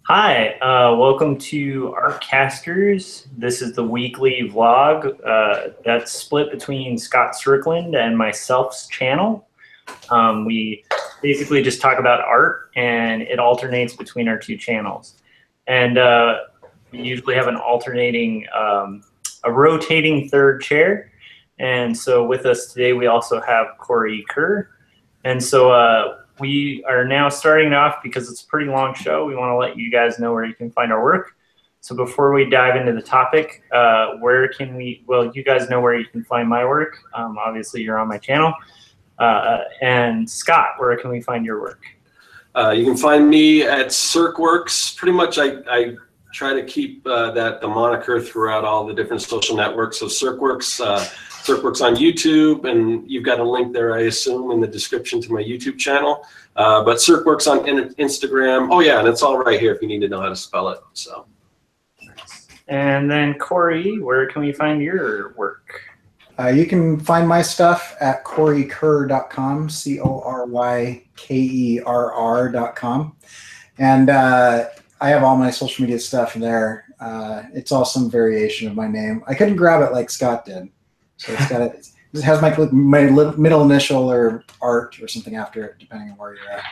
Hi, welcome to Artcasters. This is the weekly vlog that's split between Scott Strickland and myself's channel. We basically just talk about art, and it alternates between our two channels. And we usually have an alternating, a rotating third chair. And so with us today, we also have Corey Kerr. And so we are now starting off because it's a pretty long show. We want to let you guys know where you can find our work. So before we dive into the topic, where can we, well, you guys know where you can find my work. Obviously, you're on my channel. And Scott, where can we find your work? You can find me at CirqueWorks. Pretty much I try to keep the moniker throughout all the different social networks. So CirqueWorks, CirqueWorks on YouTube, and you've got a link there, I assume, in the description to my YouTube channel. But CirqueWorks on Instagram. Oh yeah, and it's all right here if you need to know how to spell it. So. And then Corey, where can we find your work? You can find my stuff at CoreyKerr.com, CorYKERR.com. And I have all my social media stuff there. It's all some variation of my name. I couldn't grab it like Scott did. So it's got it has my middle initial or art or something after it, depending on where you're at.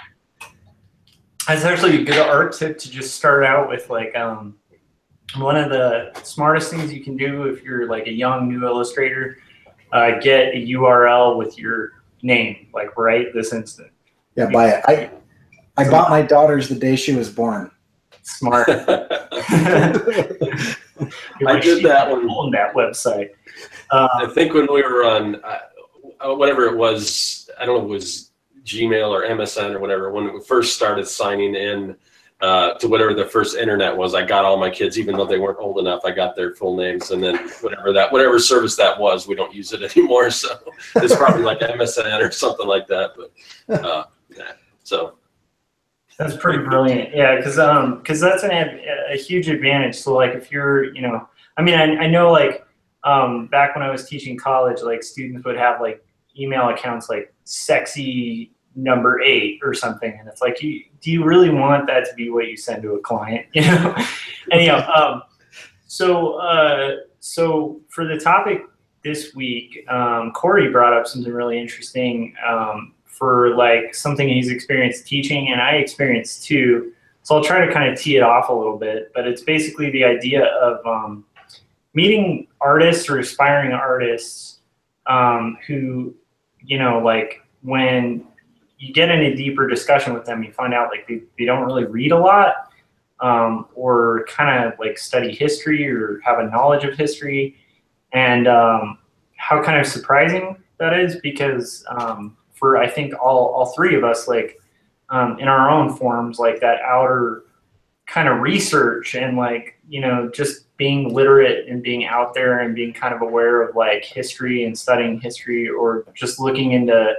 That's actually a good art tip to just start out with. Like one of the smartest things you can do if you're like a young new illustrator, get a URL with your name, like right this instant. Yeah, buy it. I bought my daughter's the day she was born. Smart. I did that one on that website. I think when we were on whatever it was, I don't know if it was Gmail or MSN or whatever, when we first started signing in to whatever the first internet was, I got all my kids, even though they weren't old enough, I got their full names, and then whatever service that was, we don't use it anymore. So it's probably like MSN or something like that. But yeah, so. That's pretty brilliant. Yeah, because that's a huge advantage. So like if you're, you know, I mean, I know like back when I was teaching college, like students would have like email accounts like sexy number 8 or something, and it's like, do you really want that to be what you send to a client? You know. Anyhow, so for the topic this week, Corey brought up something really interesting. For like something he's experienced teaching, and I experienced too. So I'll try to kind of tee it off a little bit, but it's basically the idea of meeting artists or aspiring artists who, you know, like when you get in a deeper discussion with them, you find out like they don't really read a lot or kind of like study history or have a knowledge of history, and how kind of surprising that is, because for I think all three of us, like in our own forms, like that outer kind of research and like, you know, just being literate and being out there and being kind of aware of like history and studying history or just looking into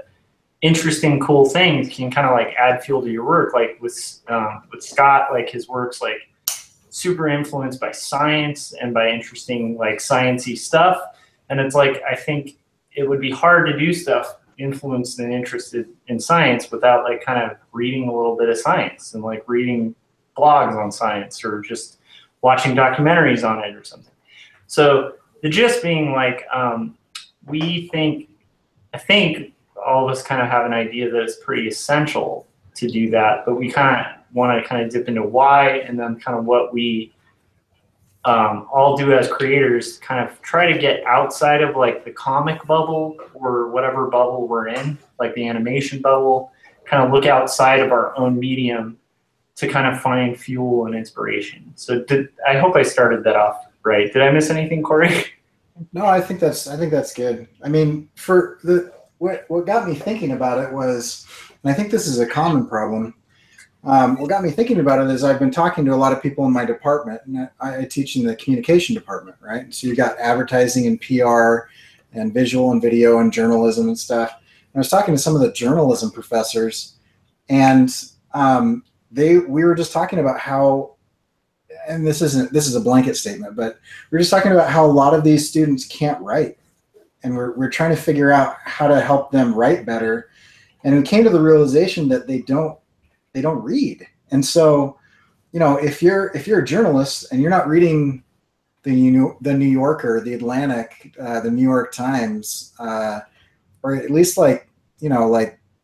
interesting, cool things can kind of like add fuel to your work. Like with Scott, like his work's like super influenced by science and by interesting like sciencey stuff. And it's like, I think it would be hard to do stuff influenced and interested in science without like kind of reading a little bit of science and like reading blogs on science or just watching documentaries on it or something. So the gist being like, I think all of us kind of have an idea that it's pretty essential to do that, but we kind of want to kind of dip into why, and then kind of what we all do as creators, kind of try to get outside of like the comic bubble or whatever bubble we're in, like the animation bubble, kind of look outside of our own medium to kind of find fuel and inspiration. So I hope I started that off right. Did I miss anything, Corey? No, I think that's good. I mean, what got me thinking about it was, and I think this is a common problem. What got me thinking about it is I've been talking to a lot of people in my department, and I teach in the communication department, right? So you got advertising and PR and visual and video and journalism and stuff. And I was talking to some of the journalism professors, and we were just talking about how, and this is a blanket statement, but we're just talking about how a lot of these students can't write, and we're trying to figure out how to help them write better. And we came to the realization that they don't read. And so if you're a journalist and you're not reading the New Yorker, the Atlantic, the New York Times, or at least like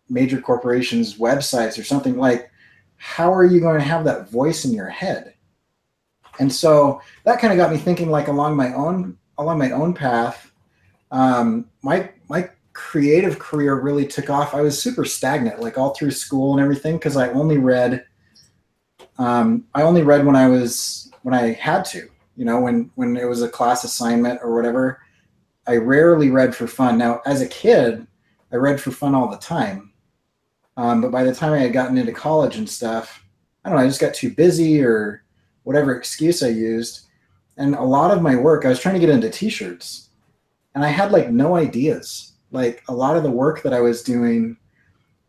major corporations' websites or something, like, how are you going to have that voice in your head? And so that kind of got me thinking, like, along my own path. My creative career really took off. I was super stagnant, like all through school and everything, because I only read when I had to, when it was a class assignment or whatever. I rarely read for fun. Now, as a kid, I read for fun all the time. But by the time I had gotten into college and stuff, I don't know, I just got too busy or whatever excuse I used. And a lot of my work, I was trying to get into t-shirts, and I had like no ideas. Like, a lot of the work that I was doing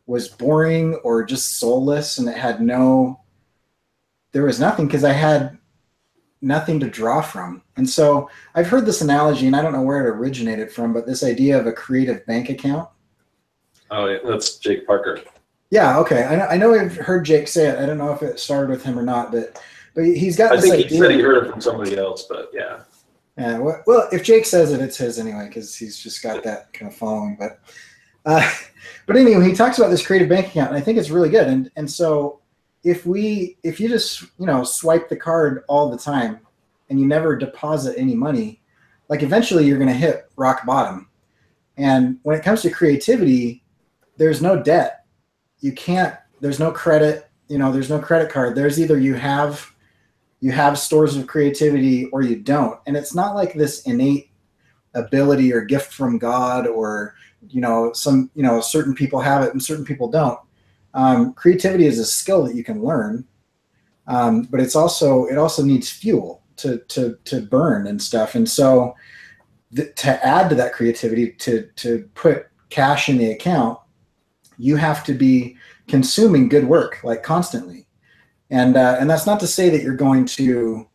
was boring or just soulless, and there was nothing, because I had nothing to draw from. And so I've heard this analogy, and I don't know where it originated from, but this idea of a creative bank account. Oh, yeah, that's Jake Parker. Yeah, okay. I know I've heard Jake say it. I don't know if it started with him or not, but he's got this idea. I think he said he heard it from somebody else, but yeah. Yeah, well, if Jake says it, it's his anyway, because he's just got that kind of following. But anyway, he talks about this creative bank account, and I think it's really good. And so if you just swipe the card all the time and you never deposit any money, like, eventually you're going to hit rock bottom. And when it comes to creativity, there's no debt. There's no credit. There's no credit card. There's either you have stores of creativity or you don't. And it's not like this innate ability or gift from God, or certain people have it and certain people don't. Creativity is a skill that you can learn, but it also needs fuel to burn and stuff. And so to add to that creativity, to put cash in the account, you have to be consuming good work, like, constantly. And that's not to say that you're going to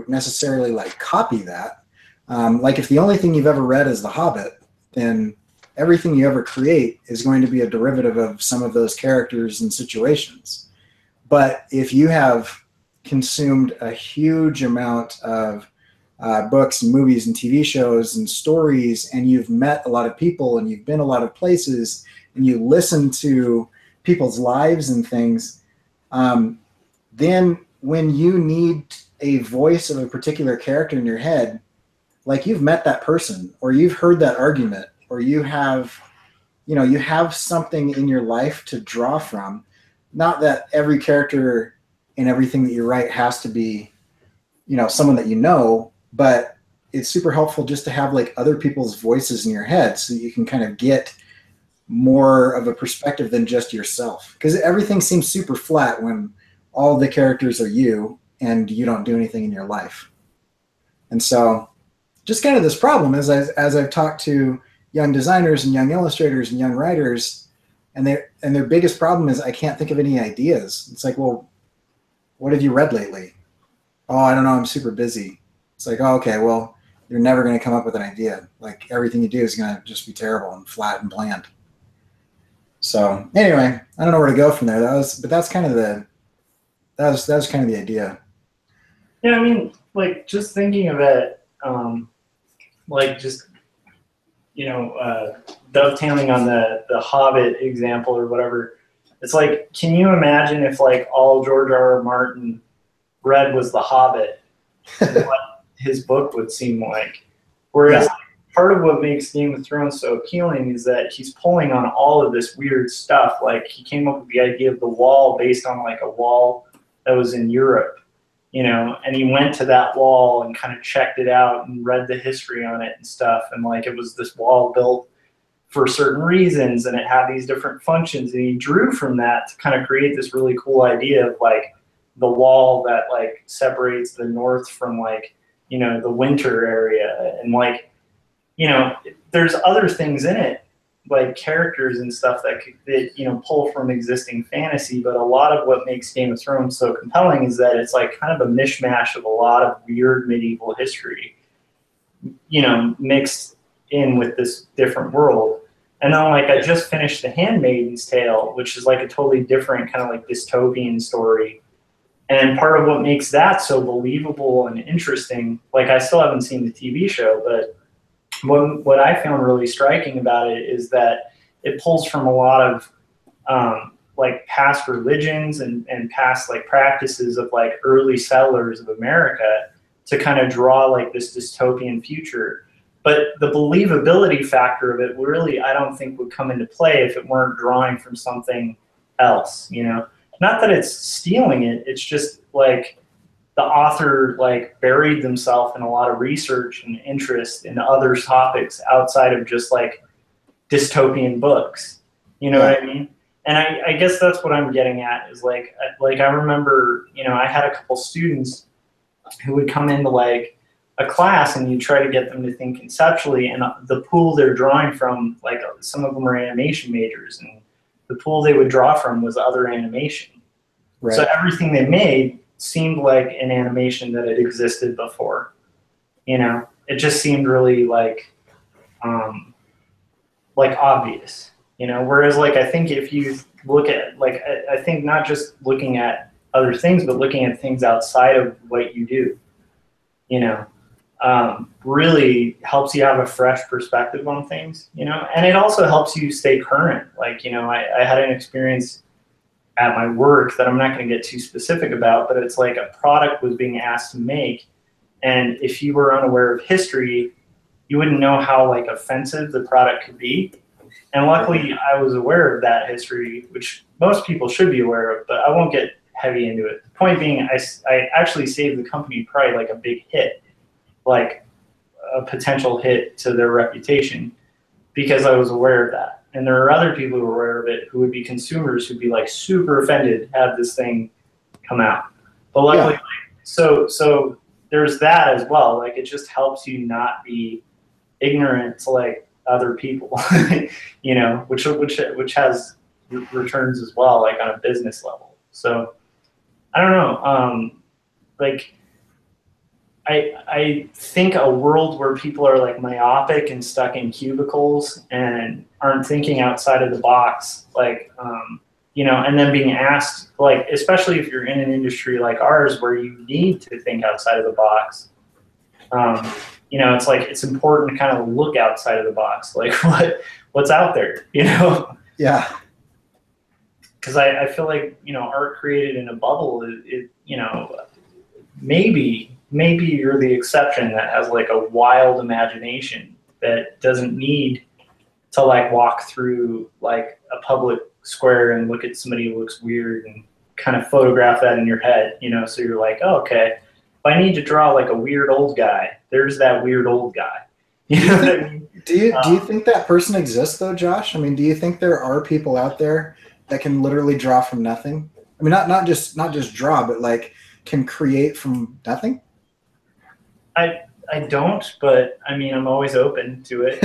necessarily like copy that. Like, if the only thing you've ever read is The Hobbit, then everything you ever create is going to be a derivative of some of those characters and situations. But if you have consumed a huge amount of books and movies and TV shows and stories, and you've met a lot of people, and you've been a lot of places, and you listen to people's lives and things, then when you need a voice of a particular character in your head, like, you've met that person, or you've heard that argument, or you have something in your life to draw from. Not that every character in everything that you write has to be, someone that but it's super helpful just to have like other people's voices in your head, so that you can kind of get more of a perspective than just yourself. Because everything seems super flat when all the characters are you and you don't do anything in your life. And so just kind of this problem is, as I've talked to young designers and young illustrators and young writers, and their biggest problem is, I can't think of any ideas. It's like, well, what have you read lately? Oh, I don't know, I'm super busy. It's like, oh, okay, well, you're never going to come up with an idea. Like, everything you do is going to just be terrible and flat and bland. So anyway, I don't know where to go from there. That's kind of the idea. Yeah, I mean, like, just thinking of it, like, just, dovetailing on the Hobbit example or whatever. It's like, can you imagine if, like, all George R.R. Martin read was The Hobbit, and what his book would seem like? Whereas, part of what makes Game of Thrones so appealing is that he's pulling on all of this weird stuff. Like, he came up with the idea of the wall based on like a wall that was in Europe, and he went to that wall and kind of checked it out and read the history on it and stuff. And like, it was this wall built for certain reasons, and it had these different functions. And he drew from that to kind of create this really cool idea of like the wall that like separates the north from like, the winter area. And like, there's other things in it, like characters and stuff that pull from existing fantasy. But a lot of what makes Game of Thrones so compelling is that it's like kind of a mishmash of a lot of weird medieval history, mixed in with this different world. And then like I just finished The Handmaid's Tale, which is like a totally different kind of like dystopian story. And part of what makes that so believable and interesting, like I still haven't seen the TV show, but what I found really striking about it is that it pulls from a lot of like past religions and past like practices of like early settlers of America to kind of draw like this dystopian future. But the believability factor of it really, I don't think would come into play if it weren't drawing from something else, you know? Not that it's stealing it, it's just like the author like buried themselves in a lot of research and interest in other topics outside of just like dystopian books. You know what I mean? And I guess that's what I'm getting at is like I remember, you know, I had a couple students who would come into like a class and you try to get them to think conceptually, and the pool they're drawing from, like some of them are animation majors, and the pool they would draw from was other animation. Right. So everything they made seemed like an animation that had existed before. You know, it just seemed really like obvious. You know, whereas like I think if you look at like I think not just looking at other things, but looking at things outside of what you do, you know, really helps you have a fresh perspective on things, you know, and it also helps you stay current. Like, you know, I had an experience at my work that I'm not going to get too specific about, but it's like a product was being asked to make, and if you were unaware of history, you wouldn't know how like offensive the product could be. And luckily I was aware of that history, which most people should be aware of, but I won't get heavy into it. The point being, I actually saved the company probably like a big hit, like a potential hit to their reputation, because I was aware of that. And there are other people who are aware of it who would be consumers who'd be like super offended to have this thing come out. But luckily, so there's that as well. Like it just helps you not be ignorant to like other people, you know, which has returns as well, like on a business level. So I don't know, like I think a world where people are like myopic and stuck in cubicles and aren't thinking outside of the box, like, you know, and then being asked, like, especially if you're in an industry like ours where you need to think outside of the box, you know, it's like it's important to kind of look outside of the box, like what's out there, you know? Yeah. Because I feel like, you know, art created in a bubble, it you know, maybe you're the exception that has like a wild imagination that doesn't need to like walk through like a public square and look at somebody who looks weird and kind of photograph that in your head, you know? So you're like, oh, okay, if I need to draw like a weird old guy, there's that weird old guy. You know what I mean? Do you think that person exists though, Josh? I mean, do you think there are people out there that can literally draw from nothing? I mean, not just draw, but like can create from nothing? I don't, but I mean, I'm always open to it.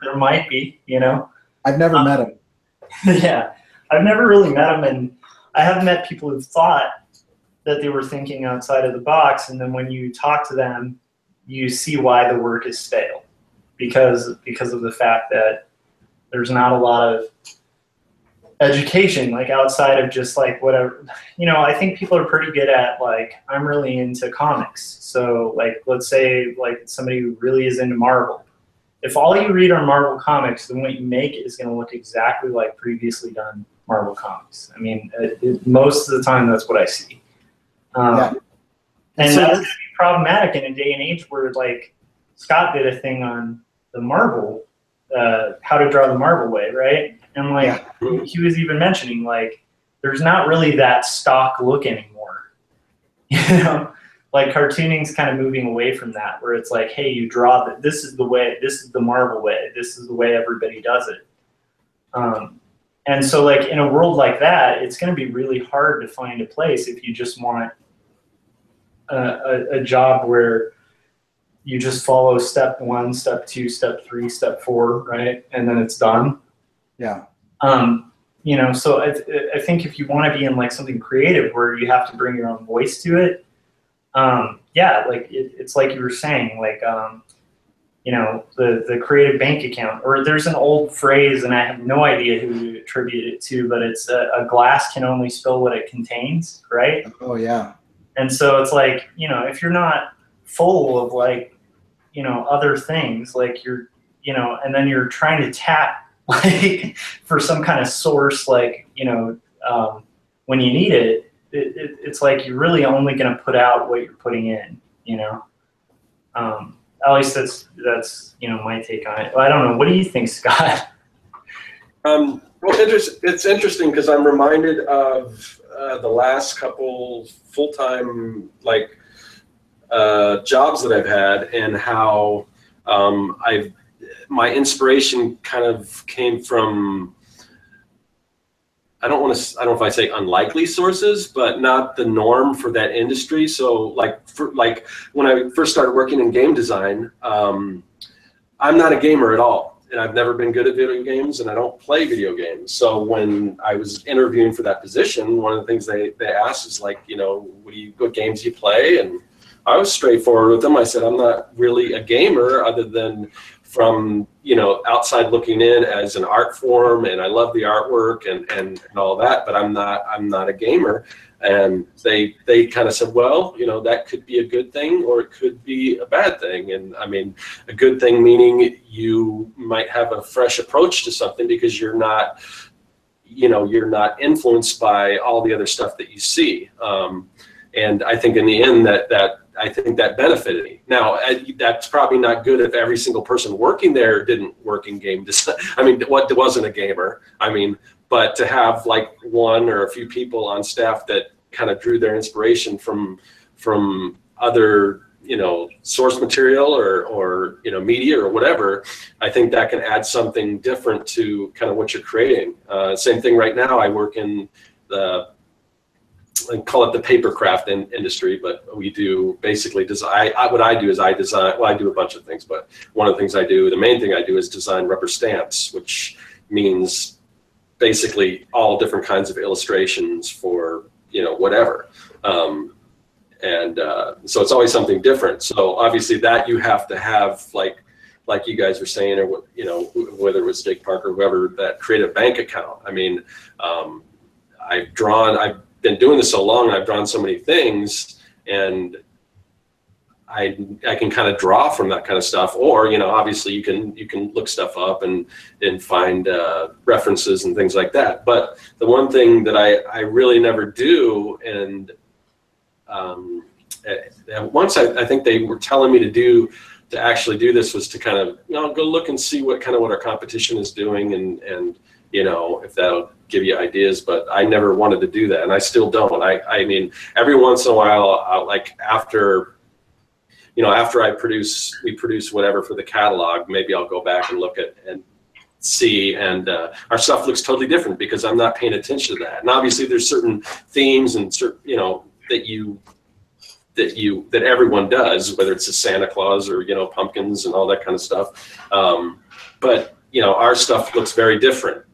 there might be, you know. I've never met him. Yeah, I've never really met him, and I have met people who've thought that they were thinking outside of the box, and then when you talk to them, you see why the work is stale, because of the fact that there's not a lot of education, like outside of just like whatever, you know. I think people are pretty good at like, I'm really into comics, so like let's say like somebody who really is into Marvel. If all you read are Marvel comics, then what you make is going to look exactly like previously done Marvel comics. I mean, most of the time that's what I see. And so that's going to be problematic in a day and age where like Scott did a thing on the Marvel, how to draw the Marvel way, right? And like he was even mentioning like there's not really that stock look anymore. You know, like cartooning's kind of moving away from that, where it's like, hey, you draw that, this is the way, this is the Marvel way, this is the way everybody does it. And so like in a world like that, it's going to be really hard to find a place if you just want a job where you just follow step 1, step 2, step 3, step 4, right? And then it's done. Yeah. You know, so I think if you want to be in like something creative where you have to bring your own voice to it, yeah, like it's like you were saying, like you know, the creative bank account. Or there's an old phrase, and I have no idea who to attribute it to, but it's a glass can only spill what it contains, right? Oh yeah. And so it's like, you know, if you're not full of like, you know, other things, like you're, you know, and then you're trying to tap like for some kind of source, like, you know, when you need it, it's like you're really only going to put out what you're putting in, you know. At least that's you know, my take on it. I don't know. What do you think, Scott? Well, it's interesting because I'm reminded of the last couple full-time like jobs that I've had, and how my inspiration kind of came from, I don't know if I say unlikely sources, but not the norm for that industry. So like when I first started working in game design, I'm not a gamer at all. And I've never been good at video games, and I don't play video games. So when I was interviewing for that position, one of the things they asked is like, you know, what games do you play? And I was straightforward with them. I said, I'm not really a gamer other than from, you know, outside looking in as an art form, and I love the artwork and all that, but I'm not a gamer. And they kind of said, well, you know, that could be a good thing or it could be a bad thing. And I mean, a good thing meaning you might have a fresh approach to something because you're not, you know, you're not influenced by all the other stuff that you see. And I think in the end I think that benefited me. Now, that's probably not good if every single person working there didn't work in game design. I mean, what wasn't a gamer? I mean, but to have like one or a few people on staff that kind of drew their inspiration from other, you know, source material or you know, media or whatever, I think that can add something different to kind of what you're creating. Same thing right now. I work in I call it the papercraft industry, but we do basically design. What I do is I design. Well, I do a bunch of things, but one of the things I do, the main thing I do, is design rubber stamps, which means basically all different kinds of illustrations for, you know, whatever. So it's always something different. So obviously that you have to have like you guys were saying, or what, you know, whether it was Jake Parker, whoever, that creative bank account. I mean, I've been doing this so long, and I've drawn so many things, and I can kind of draw from that kind of stuff. Or, you know, obviously you can look stuff up and find references and things like that. But the one thing that I really never do, and once I think they were telling me to actually do this, was to kind of, you know, go look and see what our competition is doing, and you know, if that'll give you ideas. But I never wanted to do that, and I still don't. I mean, every once in a while, like after we produce whatever for the catalog, maybe I'll go back and look at and see, and our stuff looks totally different because I'm not paying attention to that. And obviously there's certain themes and certain, you know, that everyone does, whether it's a Santa Claus or, you know, pumpkins and all that kind of stuff. But you know, our stuff looks very different,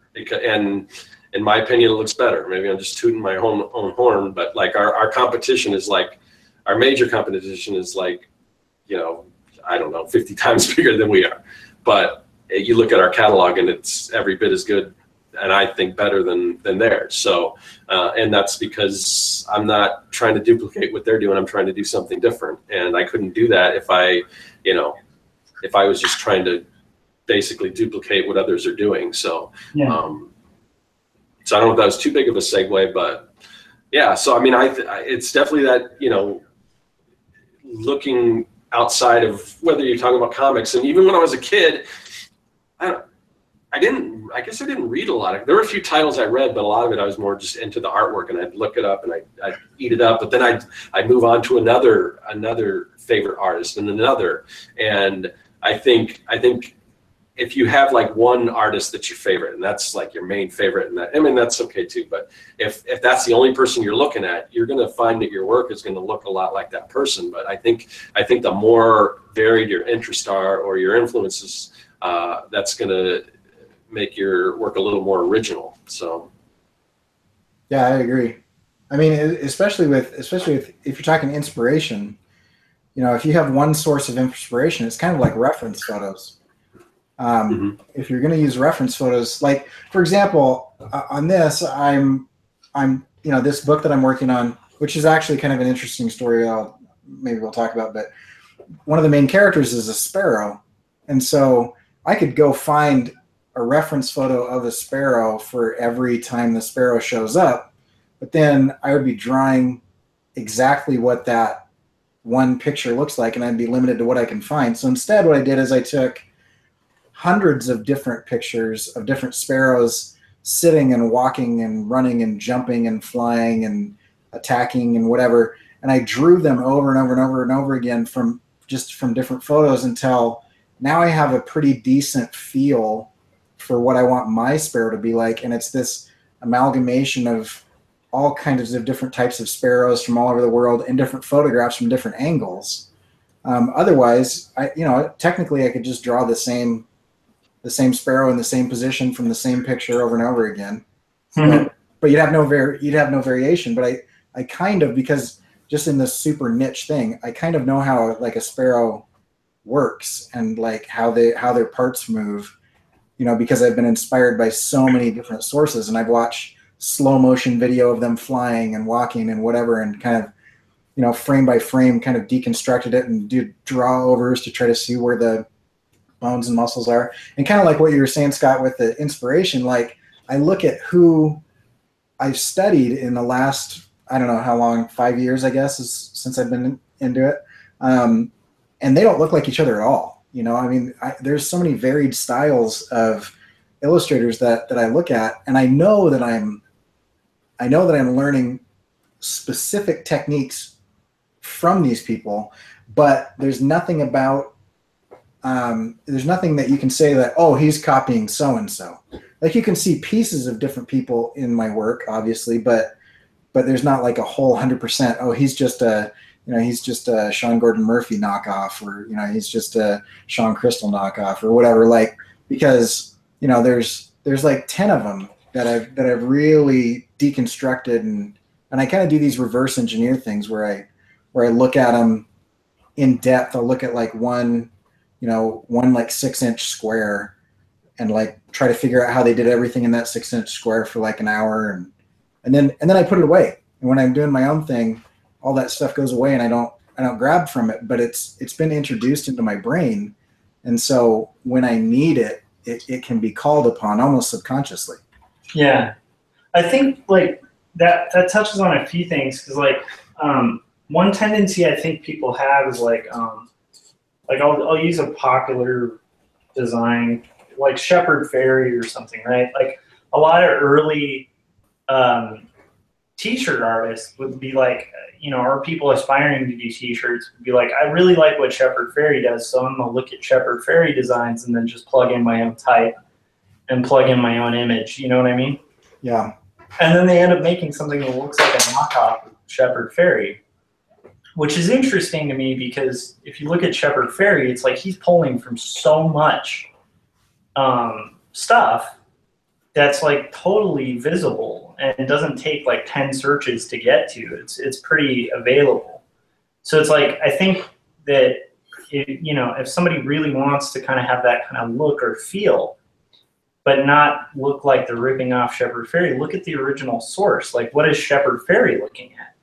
and in my opinion, it looks better. Maybe I'm just tooting my own horn, but like our competition is like, our major competition is like, you know, I don't know, 50 times bigger than we are. But you look at our catalog and it's every bit as good, and I think better than theirs. So, and that's because I'm not trying to duplicate what they're doing. I'm trying to do something different. And I couldn't do that if I was just trying to basically duplicate what others are doing. So, Yeah. So I don't know if that was too big of a segue, but yeah. So I mean, it's definitely that, you know, looking outside of whether you're talking about comics. And even when I was a kid, I guess I didn't read a lot. There were a few titles I read, but a lot of it I was more just into the artwork, and I'd look it up and I'd eat it up. But then I'd move on to another favorite artist and another. And I think if you have like one artist that's your favorite, and that's like your main favorite, and that, I mean, that's okay too. But if that's the only person you're looking at, you're going to find that your work is going to look a lot like that person. But I think the more varied your interests are or your influences, that's going to make your work a little more original. So yeah, I agree. I mean, especially with if you're talking inspiration, if you have one source of inspiration, it's kind of like reference photos. If you're going to use reference photos, like for example, on this, I'm this book that I'm working on, which is actually kind of an interesting story. Maybe we'll talk about, but one of the main characters is a sparrow, and so I could go find a reference photo of a sparrow for every time the sparrow shows up, but then I would be drawing exactly what that one picture looks like, and I'd be limited to what I can find. So instead, what I did is I took hundreds of different pictures of different sparrows sitting and walking and running and jumping and flying and attacking and whatever, and I drew them over and over and over and over again from different photos until now I have a pretty decent feel for what I want my sparrow to be like. And it's this amalgamation of all kinds of different types of sparrows from all over the world and different photographs from different angles. Otherwise, technically I could just draw the same sparrow in the same position from the same picture over and over again. But you'd have no variation. But I kind of, because just in this super niche thing, I kind of know how like a sparrow works and like how their parts move, because I've been inspired by so many different sources, and I've watched slow motion video of them flying and walking and whatever, and kind of, frame by frame kind of deconstructed it and do draw overs to try to see where the bones and muscles are. And kind of like what you were saying, Scott, with the inspiration, like I look at who I've studied in the last, I don't know how long, 5 years, I guess, is since I've been into it. And they don't look like each other at all. There's so many varied styles of illustrators that I look at, and I know that I'm learning specific techniques from these people, but there's nothing about there's nothing that you can say that, oh, he's copying so-and-so. Like you can see pieces of different people in my work, obviously, but there's not like a whole 100%, oh, he's just a Sean Gordon Murphy knockoff, or, he's just a Sean Crystal knockoff or whatever, like, because, there's like 10 of them that I've really deconstructed, and I kind of do these reverse engineer things where I look at them in depth. I'll look at like one like 6-inch square and like try to figure out how they did everything in that 6-inch square for like an hour, and then I put it away. And when I'm doing my own thing, all that stuff goes away, and I don't grab from it, but it's been introduced into my brain, and so when I need it, it can be called upon almost subconsciously. Yeah, I think like that touches on a few things, because like one tendency I think people have is like I'll use a popular design like Shepard Fairey or something, right? Like a lot of early t-shirt artists would be like, or people aspiring to do t-shirts would be like, I really like what Shepard Fairey does, so I'm gonna look at Shepard Fairey designs and then just plug in my own type and plug in my own image. You know what I mean? Yeah. And then they end up making something that looks like a knockoff of Shepard Fairey, which is interesting to me, because if you look at Shepard Fairey, it's like he's pulling from so much stuff that's like totally visible and doesn't take like 10 searches to get to. It's pretty available. So it's like, I think that if somebody really wants to kind of have that kind of look or feel, but not look like they're ripping off Shepard Fairey, look at the original source. Like, what is Shepard Fairey looking at?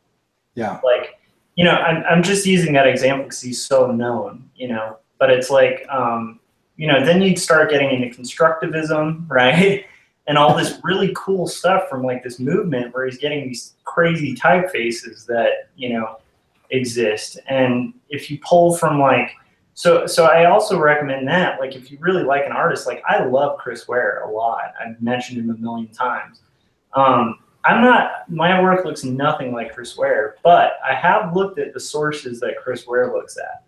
Yeah. Like, I'm just using that example because he's so known, but it's like, then you'd start getting into constructivism, right? And all this really cool stuff from like this movement where he's getting these crazy typefaces that, exist. And if you pull from like, so I also recommend that, like, if you really like an artist, like I love Chris Ware a lot. I've mentioned him a million times. My work looks nothing like Chris Ware, but I have looked at the sources that Chris Ware looks at,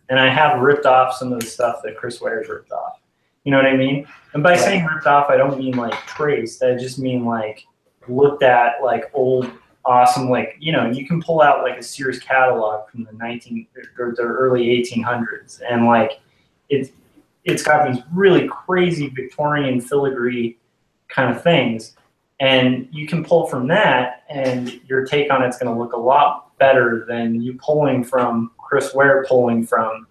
and I have ripped off some of the stuff that Chris Ware's ripped off. You know what I mean? And by saying ripped off, I don't mean like traced. I just mean like looked at like old, awesome, like, you can pull out like a Sears catalog from the early 1800s, and like it's got these really crazy Victorian filigree kind of things. And you can pull from that, and your take on it's going to look a lot better than you pulling from Chris Ware pulling from?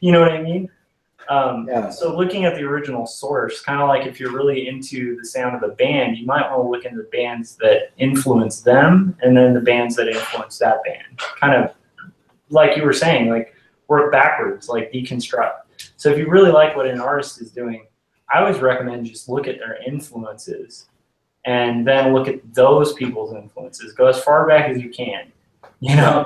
You know what I mean? Yeah. So looking at the original source, kind of like if you're really into the sound of a band, you might want to look into the bands that influence them and then the bands that influence that band. Kind of like you were saying, like work backwards, like deconstruct. So if you really like what an artist is doing, I always recommend just look at their influences and then look at those people's influences. Go as far back as you can, you know?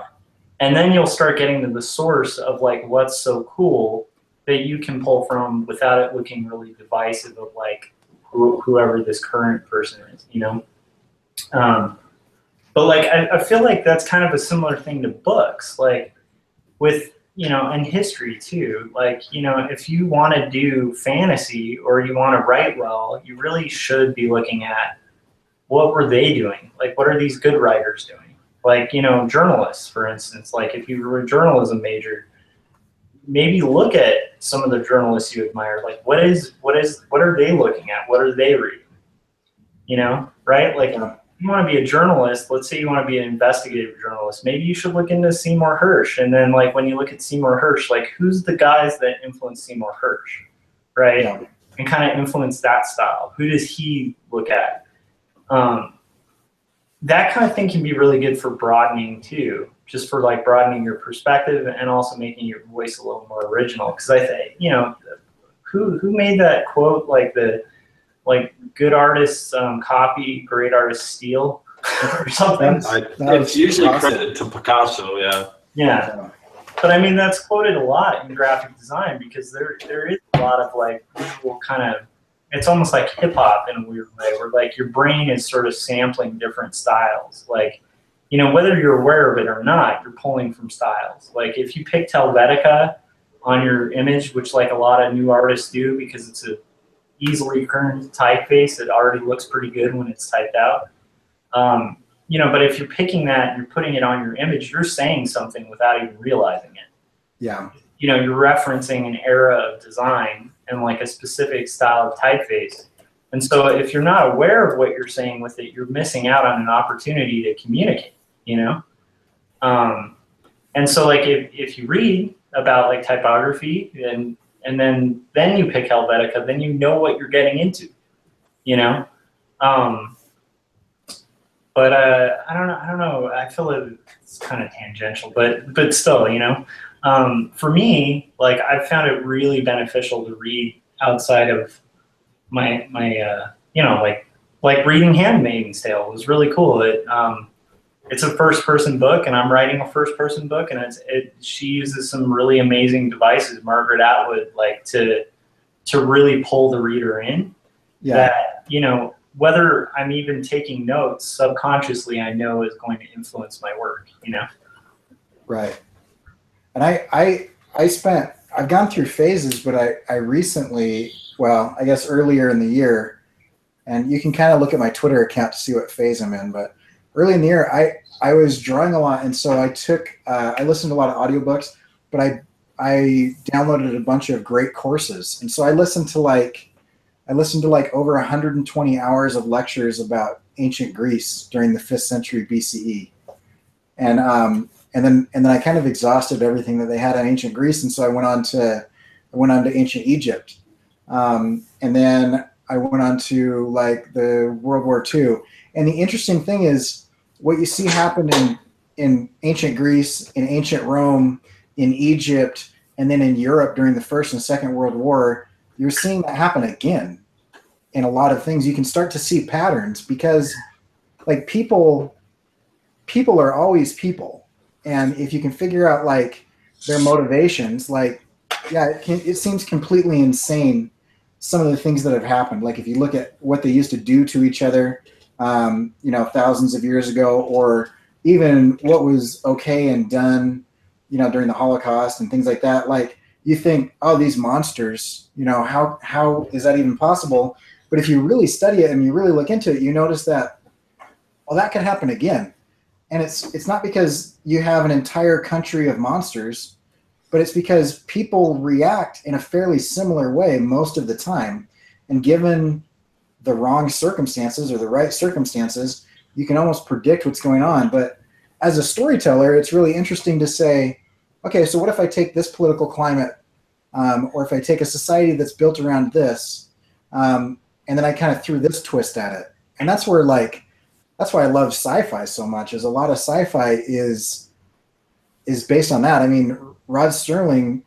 And then you'll start getting to the source of like what's so cool that you can pull from without it looking really divisive of like whoever this current person is, you know? But like, I feel like that's kind of a similar thing to books, like with, you know, and history too. Like, you know, if you want to do fantasy or you want to write well, you really should be looking at what were they doing? Like, what are these good writers doing? Like, you know, journalists, for instance, like if you were a journalism major, maybe look at some of the journalists you admire. Like, what are they looking at? What are they reading? You know, right? Like, if you want to be a journalist, let's say you want to be an investigative journalist, maybe you should look into Seymour Hersh. And then, like, when you look at Seymour Hersh, like, who's the guys that influence Seymour Hersh, right? Yeah. And kind of influence that style. Who does he look at? That kind of thing can be really good for broadening too, just for like broadening your perspective and also making your voice a little more original. Because I think, you know, who made that quote, like good artists copy, great artists steal, or something? It's usually credited to Picasso, yeah. Yeah. But I mean, that's quoted a lot in graphic design because there is a lot of like visual kind of, it's almost like hip hop in a weird way, where like your brain is sort of sampling different styles. Like, you know, whether you're aware of it or not, you're pulling from styles. Like if you picked Helvetica on your image, which like a lot of new artists do because it's a easily current typeface, it already looks pretty good when it's typed out. You know, but if you're picking that and you're putting it on your image, you're saying something without even realizing it. Yeah. You know, you're referencing an era of design and like a specific style of typeface. And so if you're not aware of what you're saying with it, you're missing out on an opportunity to communicate, you know? And so like if you read about like typography and then you pick Helvetica, then you know what you're getting into, you know? But I don't know. I feel like it's kind of tangential, but still, you know? For me, like I've found it really beneficial to read outside of my you know, like reading Handmaid's Tale was really cool. It's a first-person book, and I'm writing a first-person book, and she uses some really amazing devices, Margaret Atwood, like to really pull the reader in. Yeah. That, you know, whether I'm even taking notes subconsciously, I know is going to influence my work. You know. Right. And I've gone through phases, but I recently, well, I guess earlier in the year, and you can kind of look at my Twitter account to see what phase I'm in, but early in the year, I was drawing a lot. And so I listened to a lot of audiobooks, but I downloaded a bunch of great courses. And so I listened to like over 120 hours of lectures about ancient Greece during the 5th century BCE. And then I kind of exhausted everything that they had on ancient Greece, and so I went on to ancient Egypt, and then I went on to like the World War II. And the interesting thing is, what you see happened in ancient Greece, in ancient Rome, in Egypt, and then in Europe during the First and Second World War, you're seeing that happen again in a lot of things. You can start to see patterns because, like, people are always people. And if you can figure out like their motivations, like, yeah, it seems completely insane, some of the things that have happened. Like if you look at what they used to do to each other, you know, thousands of years ago, or even what was okay and done, you know, during the Holocaust and things like that. Like you think, oh, these monsters, you know, how is that even possible? But if you really study it and you really look into it, you notice that, well, that could happen again. And it's not because you have an entire country of monsters, but it's because people react in a fairly similar way most of the time. And given the wrong circumstances or the right circumstances, you can almost predict what's going on. But as a storyteller, it's really interesting to say, okay, so what if I take this political climate, or if I take a society that's built around this, and then I kind of threw this twist at it. And that's where, like, that's why I love sci-fi so much, is a lot of sci-fi is based on that. I mean, Rod Serling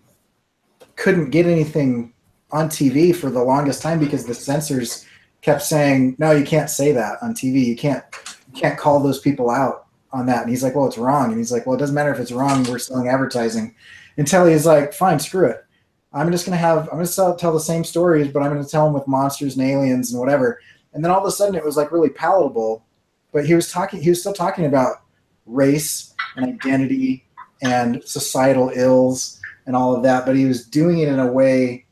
couldn't get anything on TV for the longest time because the censors kept saying, no, you can't say that on TV. You can't call those people out on that. And he's like, well, it's wrong. And he's like, well, it doesn't matter if it's wrong. We're selling advertising. Until he's like, fine, screw it. I'm going to tell the same stories, but I'm going to tell them with monsters and aliens and whatever. And then all of a sudden it was like really palatable, but he was still talking about race and identity and societal ills and all of that, but he was doing it in a way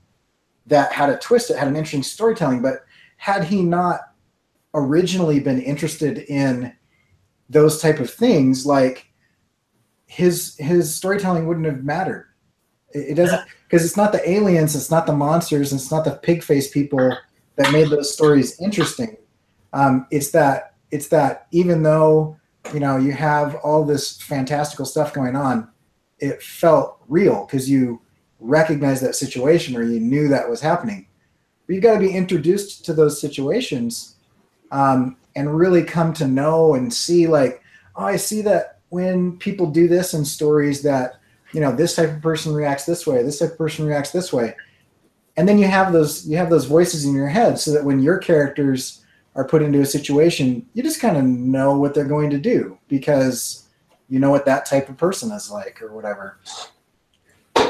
that had a twist. It had an interesting storytelling, but had he not originally been interested in those type of things, like his storytelling wouldn't have mattered. It doesn't, because it's not the aliens, it's not the monsters, it's not the pig-faced people that made those stories interesting. It's that even though, you know, you have all this fantastical stuff going on, it felt real because you recognized that situation or you knew that was happening. But you've got to be introduced to those situations and really come to know and see, like, oh, I see that when people do this in stories that, you know, this type of person reacts this way, this type of person reacts this way. And then you have those voices in your head so that when your characters are put into a situation, you just kind of know what they're going to do because you know what that type of person is like or whatever.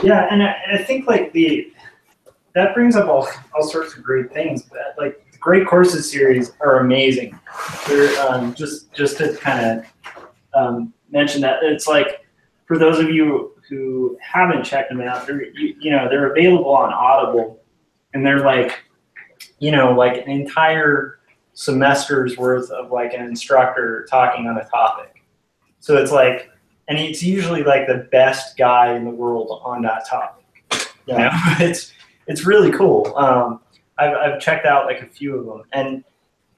Yeah, and I think like that brings up all sorts of great things. But like the Great Courses series are amazing. They're just to kind of mention that, it's like, for those of you who haven't checked them out, they're available on Audible, and they're like, you know, like an entire semester's worth of like an instructor talking on a topic. So it's like, and it's usually like the best guy in the world on that topic. You know, it's really cool. I've checked out like a few of them,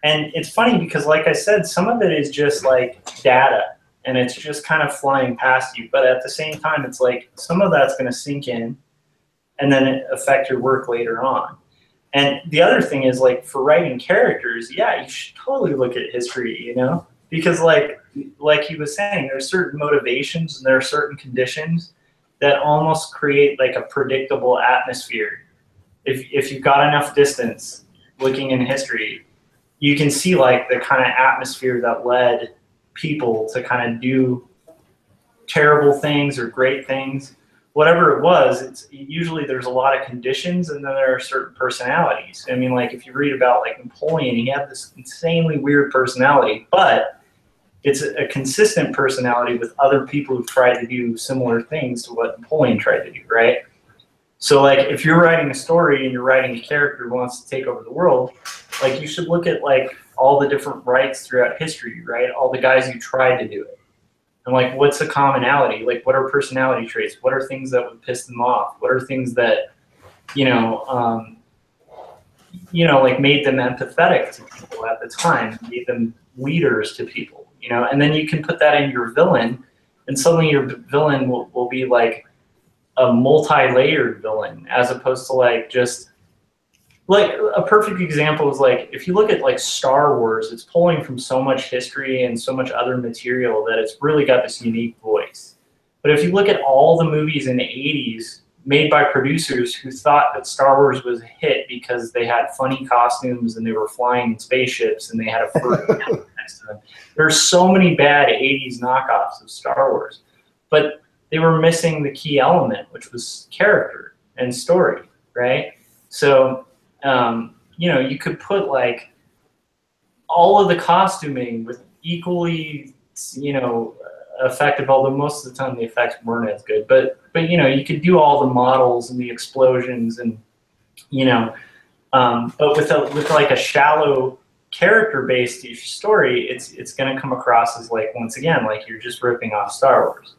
and it's funny because, like I said, some of it is just like data, and it's just kind of flying past you. But at the same time, it's like some of that's going to sink in, and then it affect your work later on. And the other thing is, like, for writing characters, yeah, you should totally look at history, you know, because like he was saying, there's certain motivations and there are certain conditions that almost create like a predictable atmosphere. If you've got enough distance looking in history, you can see like the kind of atmosphere that led people to kind of do terrible things or great things. Whatever it was, it's usually there's a lot of conditions and then there are certain personalities. I mean, like if you read about like Napoleon, he had this insanely weird personality, but it's a consistent personality with other people who've tried to do similar things to what Napoleon tried to do, right? So like if you're writing a story and you're writing a character who wants to take over the world, like you should look at like all the different rights throughout history, right? All the guys who tried to do it. And like, what's the commonality? Like, what are personality traits? What are things that would piss them off? What are things that, like made them empathetic to people at the time, made them leaders to people, you know? And then you can put that in your villain, and suddenly your villain will be like a multi-layered villain, as opposed to like just, like a perfect example is like, if you look at like Star Wars, it's pulling from so much history and so much other material that it's really got this unique voice. But if you look at all the movies in the 80s made by producers who thought that Star Wars was a hit because they had funny costumes and they were flying in spaceships and they had a fur next to them. There are so many bad 80s knockoffs of Star Wars, but they were missing the key element, which was character and story, right? So, you could put like all of the costuming with equally, effective, although most of the time the effects weren't as good, but you could do all the models and the explosions and, but with like a shallow character-based story, it's going to come across as like, once again, like you're just ripping off Star Wars.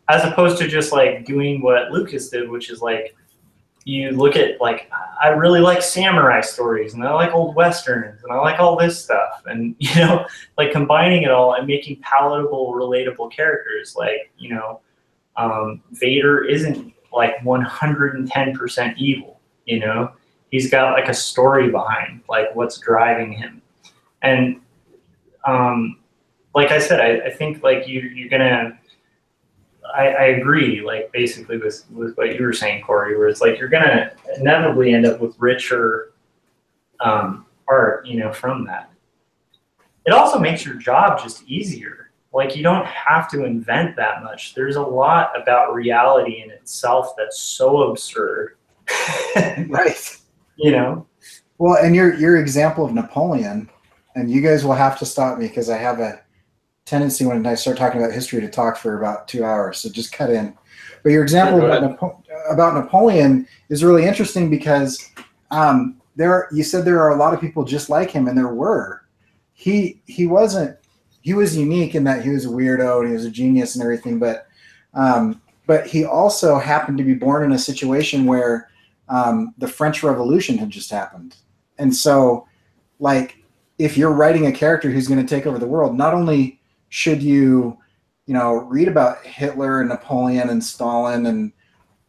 As opposed to just like doing what Lucas did, which is like, you look at like, I really like samurai stories and I like old Westerns and I like all this stuff, and like combining it all and making palatable, relatable characters like, Vader isn't like 110% evil, you know? He's got like a story behind like what's driving him. And like I said, I think like you're gonna, I agree like basically with what you were saying, Corey, where it's like you're gonna inevitably end up with richer art, you know, from that. It also makes your job just easier. Like you don't have to invent that much. There's a lot about reality in itself that's so absurd. Right. You know? Well, and your example of Napoleon, and you guys will have to stop me because I have a tendency when I start talking about history to talk for about 2 hours. So just cut in. But your example about Napoleon is really interesting because you said there are a lot of people just like him, and there were. He was unique in that he was a weirdo and he was a genius and everything, but he also happened to be born in a situation where the French Revolution had just happened. And so, like, if you're writing a character who's going to take over the world, not only should you read about Hitler and Napoleon and Stalin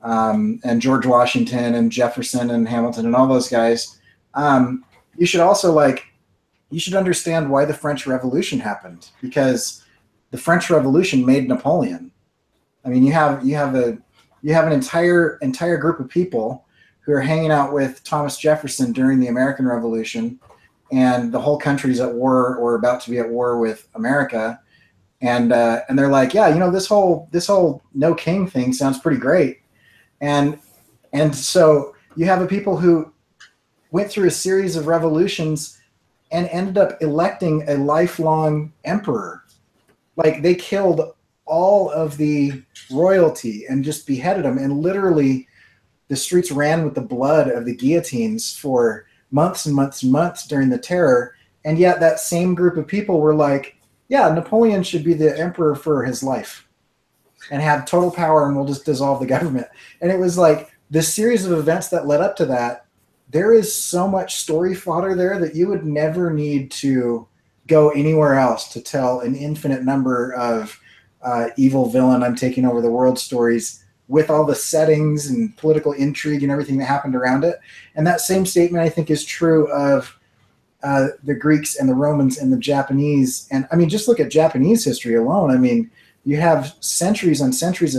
and George Washington and Jefferson and Hamilton and all those guys, you should also you should understand why the French Revolution happened, because the French Revolution made Napoleon. I mean, you have an entire group of people who are hanging out with Thomas Jefferson during the American Revolution, and the whole country's at war or about to be at war with America, and they're like, yeah, this whole no king thing sounds pretty great, and so you have a people who went through a series of revolutions and ended up electing a lifelong emperor. Like, they killed all of the royalty and just beheaded them, and literally the streets ran with the blood of the guillotines for months and months and months during the terror. And yet that same group of people were like, yeah, Napoleon should be the emperor for his life and have total power, and we'll just dissolve the government. And it was like this series of events that led up to that. There is so much story fodder there that you would never need to go anywhere else to tell an infinite number of evil villain, I'm taking over the world stories with all the settings and political intrigue and everything that happened around it. And that same statement, I think, is true of the Greeks and the Romans and the Japanese. And I mean, just look at Japanese history alone. I mean, you have centuries and centuries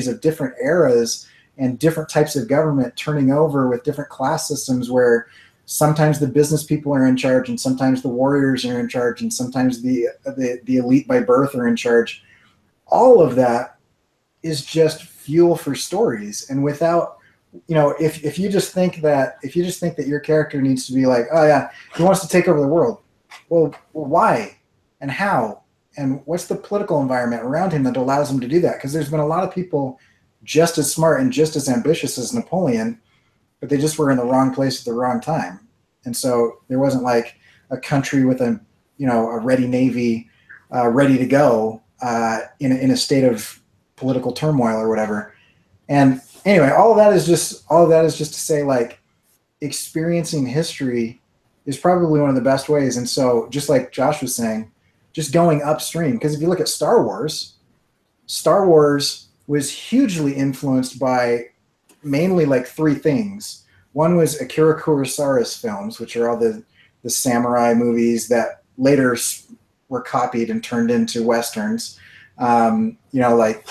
of different eras and different types of government turning over with different class systems, where sometimes the business people are in charge, and sometimes the warriors are in charge, and sometimes the elite by birth are in charge. All of that is just fuel for stories. And without, if you just think that your character needs to be like, oh yeah, he wants to take over the world. Well, why and how? And what's the political environment around him that allows him to do that? Because there's been a lot of people just as smart and just as ambitious as Napoleon, but they just were in the wrong place at the wrong time. And so there wasn't like a country with a ready navy, ready to go in a state of political turmoil or whatever. And anyway, all of that is just to say, like, experiencing history is probably one of the best ways. And so, just like Josh was saying, just going upstream, because if you look at Star Wars was hugely influenced by mainly like three things. One was Akira Kurosawa's films, which are all the samurai movies that later were copied and turned into Westerns. Like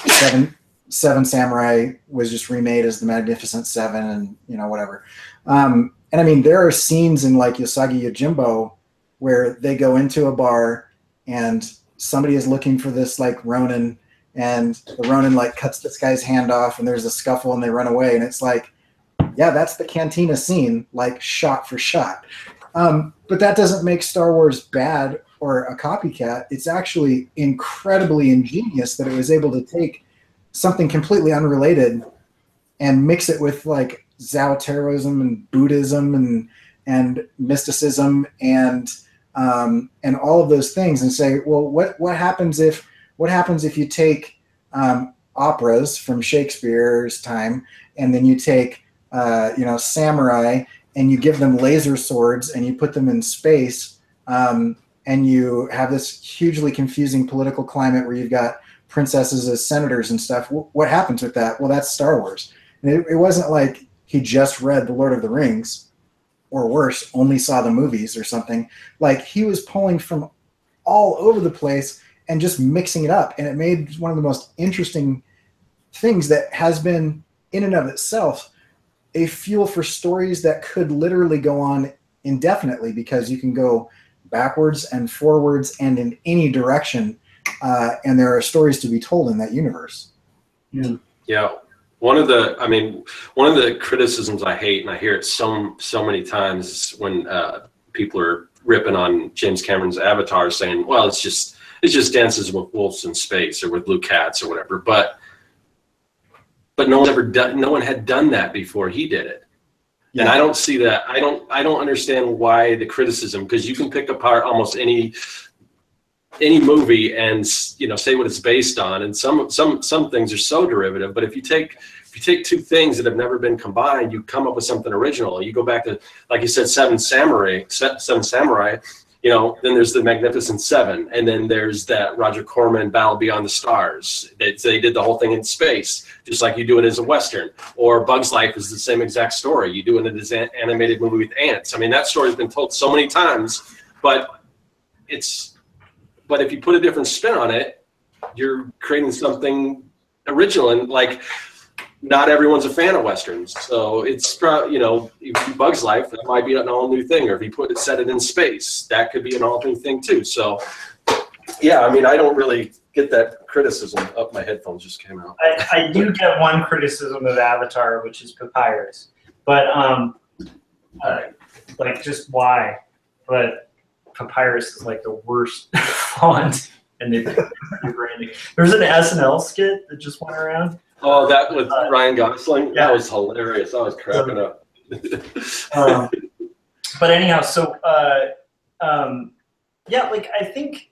Seven Samurai was just remade as the Magnificent Seven, and whatever. And I mean, there are scenes in like Usagi Yojimbo where they go into a bar and somebody is looking for this like Ronin, and the Ronin like cuts this guy's hand off, and there's a scuffle and they run away. And it's like, yeah, that's the cantina scene, like shot for shot. But that doesn't make Star Wars bad or a copycat. It's actually incredibly ingenious that it was able to take something completely unrelated and mix it with like Zoroastrianism and Buddhism and mysticism and all of those things, and say, well, what happens if you take operas from Shakespeare's time, and then you take samurai, and you give them laser swords and you put them in space, and you have this hugely confusing political climate where you've got princesses as senators and stuff. What happens with that? Well, that's Star Wars. And it wasn't like he just read The Lord of the Rings, or worse, only saw the movies or something. Like, he was pulling from all over the place and just mixing it up. And it made one of the most interesting things that has been, in and of itself, a fuel for stories that could literally go on indefinitely, because you can go backwards and forwards and in any direction. And there are stories to be told in that universe. Yeah. One of the criticisms I hate, and I hear it so many times, when people are ripping on James Cameron's Avatar, saying, well, it's just Dances with Wolves in Space or with Blue Cats or whatever. But no one had done that before he did it. Yeah. And I don't see that. I don't understand why the criticism, because you can pick apart almost any movie and, you know, say what it's based on, and some things are so derivative. But if you take two things that have never been combined, you come up with something original. You go back to, like you said, Seven Samurai. You know, then there's the Magnificent Seven, and then there's that Roger Corman Battle Beyond the Stars. They did the whole thing in space, just like you do it as a Western. Or Bug's Life is the same exact story. You do it as an animated movie with ants. I mean, that story's been told so many times, but if you put a different spin on it, you're creating something original. And like, not everyone's a fan of Westerns. So it's probably, you know, if you do Bug's Life, that might be an all new thing. Or if you set it in space, that could be an all new thing too. So yeah, I mean, I don't really get that criticism. Oh, my headphones just came out. I do get one criticism of Avatar, which is papyrus. But like, just why? But papyrus is like the worst font, and they branding. There's an SNL skit that just went around. Oh, that with Ryan Gosling? Yeah. That was hilarious. I was cracking up. But anyhow, so yeah, like I think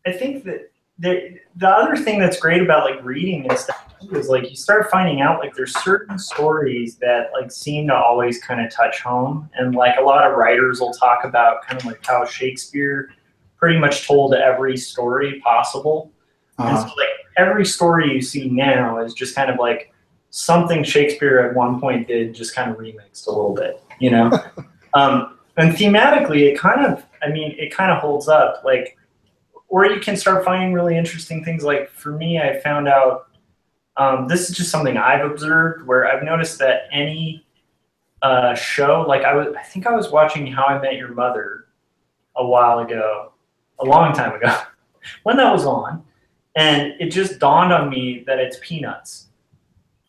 that the other thing that's great about like reading and stuff is like you start finding out like there's certain stories that like seem to always kind of touch home, and like a lot of writers will talk about kind of like how Shakespeare pretty much told every story possible. And so like every story you see now is just kind of like something Shakespeare at one point did, just kind of remixed a little bit, you know? And thematically, it kind of holds up. Like, or you can start finding really interesting things. Like for me, I found out, this is just something I've observed, where I've noticed that any show, like I think I was watching How I Met Your Mother a while ago, a long time ago, when that was on. And it just dawned on me that it's Peanuts.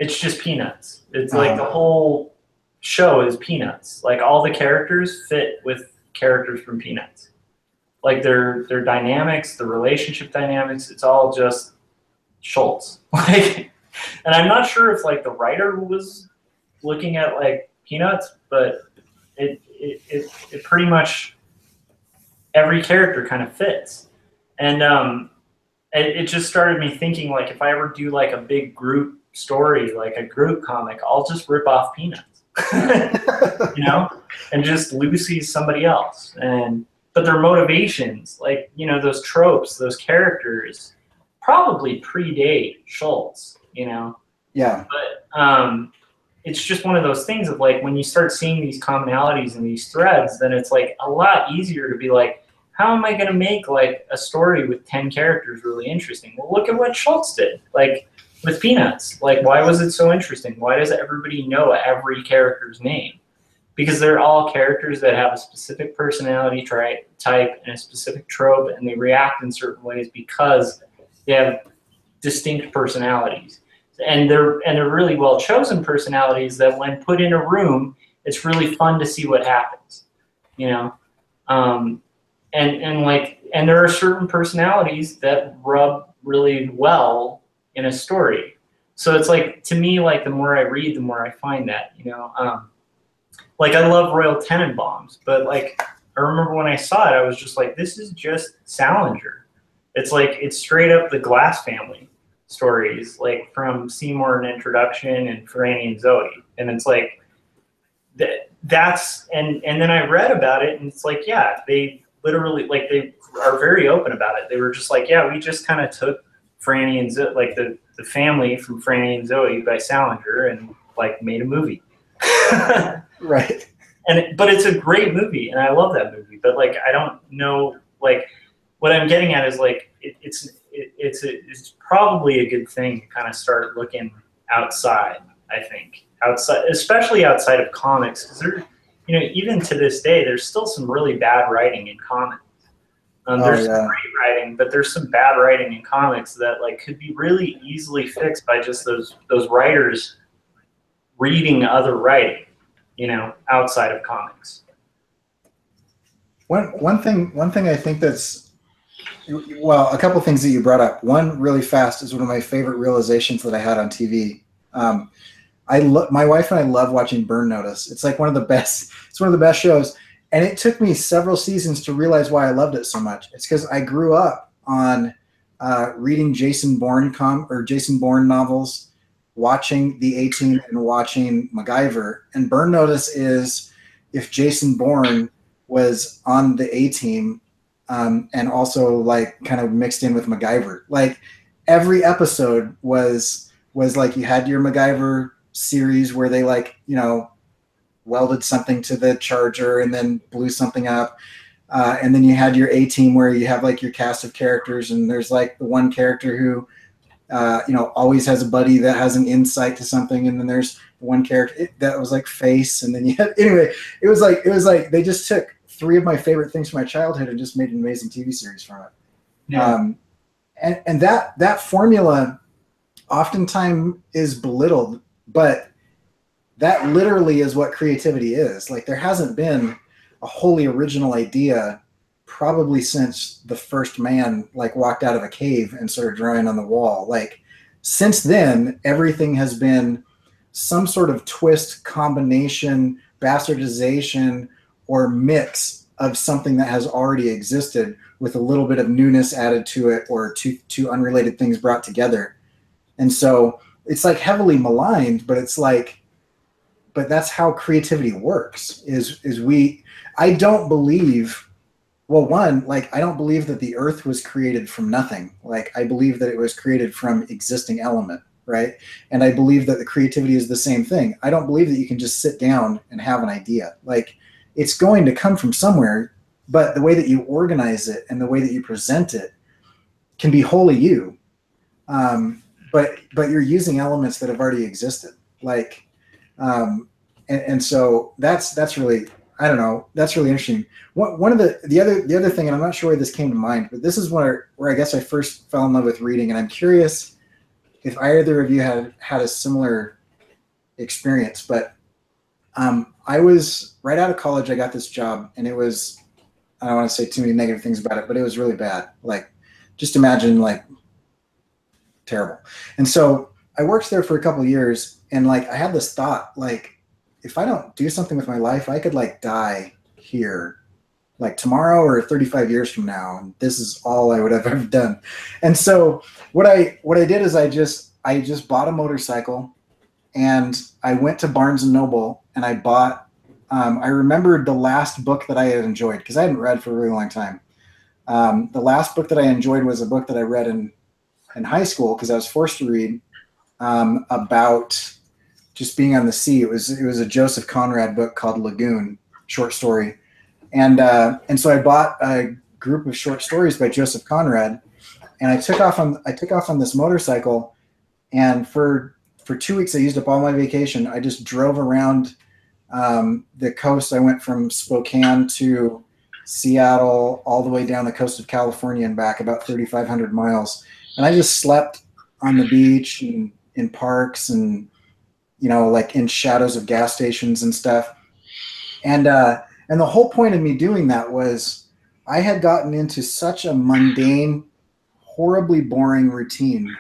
It's just Peanuts. It's like the whole show is Peanuts. Like all the characters fit with characters from Peanuts. Like their dynamics, the relationship dynamics, it's all just Schultz. Like, and I'm not sure if like the writer was looking at like Peanuts, but it pretty much every character kind of fits. And it just started me thinking, like, if I ever do like a big group story, like a group comic, I'll just rip off Peanuts, you know, and just Lucy's somebody else. But their motivations, like, you know, those tropes, those characters, probably predate Schultz, you know. Yeah. But it's just one of those things of like when you start seeing these commonalities and these threads, then it's like a lot easier to be like, how am I going to make like a story with 10 characters really interesting? Well, look at what Schultz did, like with Peanuts. Like, why was it so interesting? Why does everybody know every character's name? Because they're all characters that have a specific personality type and a specific trope, and they react in certain ways because they have distinct personalities. And they're really well chosen personalities that when put in a room, it's really fun to see what happens, you know? And there are certain personalities that rub really well in a story. So it's like, to me, like the more I read, the more I find that, you know, like I love Royal Tenenbaums, but like, I remember when I saw it, I was just like, this is just Salinger. It's like, it's straight up the Glass family stories, like from Seymour and Introduction and Franny and Zoe. And it's like, and then I read about it and it's like, yeah, they literally, like are very open about it. They were just like, yeah, we just kind of took Franny and Zoe, like the family from Franny and Zoe by Salinger, and like made a movie. Right. But it's a great movie, and I love that movie. But like, I don't know, like, what I'm getting at is like, it's probably a good thing to kind of start looking outside. I think outside, especially outside of comics, because there, you know, even to this day, there's still some really bad writing in comics. There's some great writing, but there's some bad writing in comics that like could be really easily fixed by just those writers reading other writing, you know, outside of comics. One thing I think that's, well, a couple things that you brought up. One really fast is one of my favorite realizations that I had on TV. My wife and I love watching Burn Notice. It's like one of the best. It's one of the best shows. And it took me several seasons to realize why I loved it so much. It's because I grew up on reading Jason Bourne novels, watching The A-Team, and watching MacGyver. And Burn Notice is if Jason Bourne was on The A-Team and also like kind of mixed in with MacGyver. Like every episode was like you had your MacGyver series where they like, you know, welded something to the charger and then blew something up. And then you had your A-Team where you have like your cast of characters, and there's like the one character who, you know, always has a buddy that has an insight to something. And then there's one character that was like Face. And then you had, anyway, it was like they just took three of my favorite things from my childhood and just made an amazing TV series from it. Yeah. And that formula oftentimes is belittled, but that literally is what creativity is. Like there hasn't been a wholly original idea probably since the first man like walked out of a cave and started drawing on the wall. Like since then, everything has been some sort of twist, combination, bastardization, or mix of something that has already existed with a little bit of newness added to it, or two unrelated things brought together. And so it's like heavily maligned, but it's like, but that's how creativity works I don't believe, well, one, like, I don't believe that the earth was created from nothing. Like, I believe that it was created from existing element, right? And I believe that the creativity is the same thing. I don't believe that you can just sit down and have an idea. Like, it's going to come from somewhere, but the way that you organize it and the way that you present it can be wholly you. But you're using elements that have already existed. Like, and so that's really, I don't know, that's really interesting. One of the other thing, and I'm not sure where this came to mind, but this is where I guess I first fell in love with reading, and I'm curious if either of you had a similar experience. But I was right out of college. I got this job, and it was, I don't want to say too many negative things about it, but it was really bad. Like, just imagine, like, terrible. And so I worked there for a couple of years, and like I had this thought, like, if I don't do something with my life, I could like die here, like tomorrow or 35 years from now, and this is all I would have ever done. And so what I did is I just bought a motorcycle, and I went to Barnes and Noble, and I bought. I remembered the last book that I had enjoyed, because I hadn't read for a really long time. The last book that I enjoyed was a book that I read in high school, because I was forced to read, about just being on the sea. It was a Joseph Conrad book called Lagoon, short story, and so I bought a group of short stories by Joseph Conrad, and I took off on this motorcycle, and for 2 weeks I used up all my vacation. I just drove around the coast. I went from Spokane to Seattle, all the way down the coast of California and back, about 3,500 miles. And I just slept on the beach and in parks, and, you know, like in shadows of gas stations and stuff. And the whole point of me doing that was I had gotten into such a mundane, horribly boring routine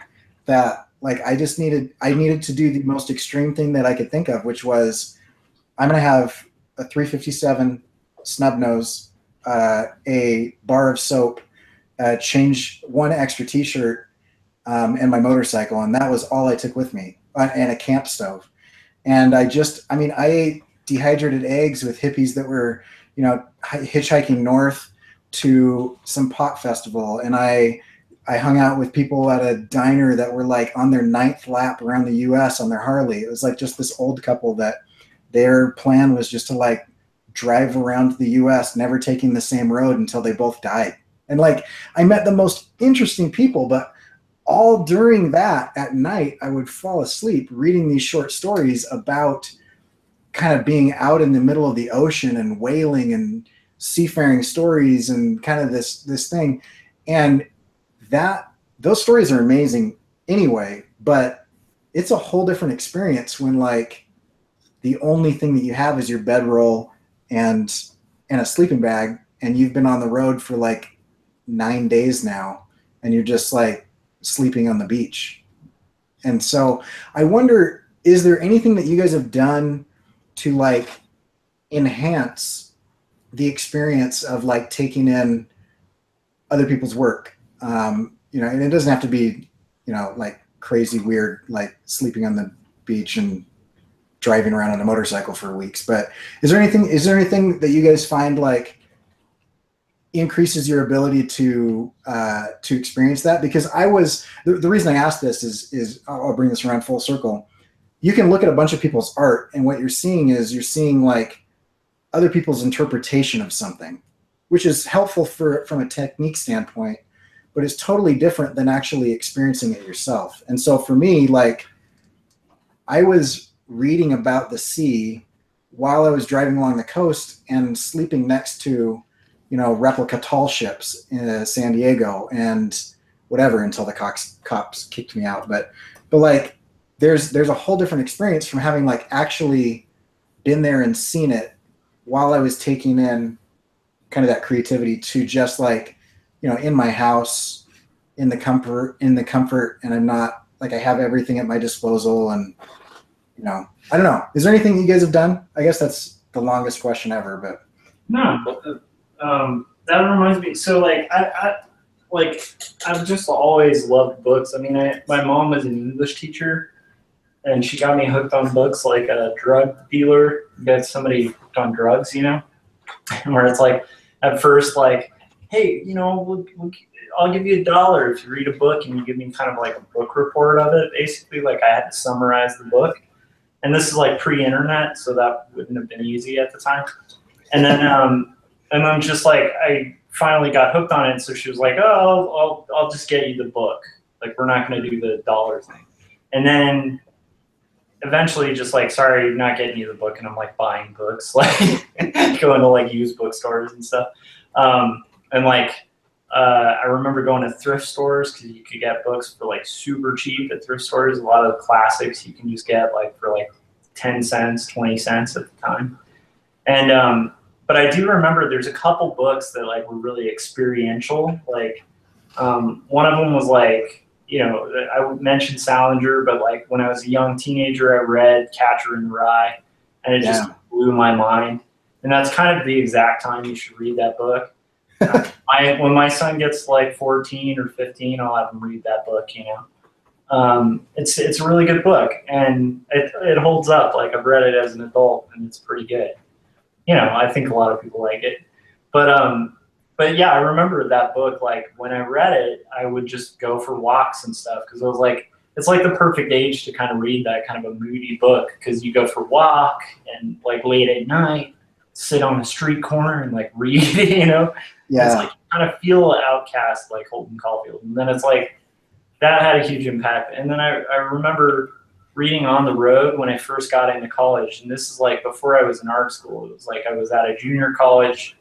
that like I needed to do the most extreme thing that I could think of, which was I'm going to have a 357 snub nose, a bar of soap, change one extra t-shirt, and my motorcycle. And that was all I took with me, and a camp stove. And I ate dehydrated eggs with hippies that were, you know, hitchhiking north, to some pot festival, and I hung out with people at a diner that were like on their 9th lap around the US on their Harley. It was like just this old couple that their plan was just to like drive around the US, never taking the same road until they both died. And like, I met the most interesting people, but all during that at night, I would fall asleep reading these short stories about kind of being out in the middle of the ocean and whaling and seafaring stories and kind of this thing. And those stories are amazing anyway, but it's a whole different experience when like the only thing that you have is your bedroll and a sleeping bag, and you've been on the road for like 9 days now, and you're just like sleeping on the beach. And so I wonder, is there anything that you guys have done to like enhance the experience of like taking in other people's work? You know, and it doesn't have to be, you know, like crazy weird, like sleeping on the beach and driving around on a motorcycle for weeks. But is there anything that you guys find like increases your ability to experience that? Because the reason I asked this is I'll bring this around full circle. You can look at a bunch of people's art, and what you're seeing like other people's interpretation of something, which is helpful from a technique standpoint, but it's totally different than actually experiencing it yourself. And so for me, like, I was reading about the sea while I was driving along the coast and sleeping next to, you know, replica tall ships in San Diego and whatever until the cops kicked me out. But like, there's a whole different experience from having like actually been there and seen it while I was taking in kind of that creativity to just like, you know, in my house, in the comfort, and I'm not like, I have everything at my disposal, and, you know, I don't know. Is there anything you guys have done? I guess that's the longest question ever, but. No. That reminds me. So like, I've just always loved books. I mean, my mom was an English teacher, and she got me hooked on books like a drug dealer gets somebody hooked on drugs, you know, where it's like, at first, like, hey, you know, I'll give you $1 if you read a book and you give me kind of like a book report of it. Basically, like, I had to summarize the book. And this is like pre-internet, so that wouldn't have been easy at the time. And then just like, I finally got hooked on it. So she was like, oh, I'll just get you the book. Like, we're not going to do the dollar thing. And then eventually just like, sorry, not getting you the book. And I'm like buying books, like going to like used bookstores and stuff. And like, I remember going to thrift stores because you could get books for like super cheap at thrift stores. A lot of the classics you can just get like for like 10 cents, 20 cents at the time. And, but I do remember there's a couple books that like were really experiential. Like, one of them was like, you know, I mentioned Salinger, but like when I was a young teenager, I read Catcher in the Rye, and it just blew my mind. And that's kind of the exact time you should read that book. When my son gets like 14 or 15, I'll have him read that book, you know. It's a really good book, and it holds up. Like, I've read it as an adult, and it's pretty good. You know, I think a lot of people like it. But yeah, I remember that book, like, when I read it, I would just go for walks and stuff, because it was like, it's like the perfect age to kind of read that kind of a moody book, because you go for a walk and like late at night, sit on a street corner and like read, you know? Yeah. It's like you kind of feel outcast like Holden Caulfield. And then it's like, that had a huge impact. And then I remember reading on the road when I first got into college. And this is like before I was in art school. It was like I was at a junior college.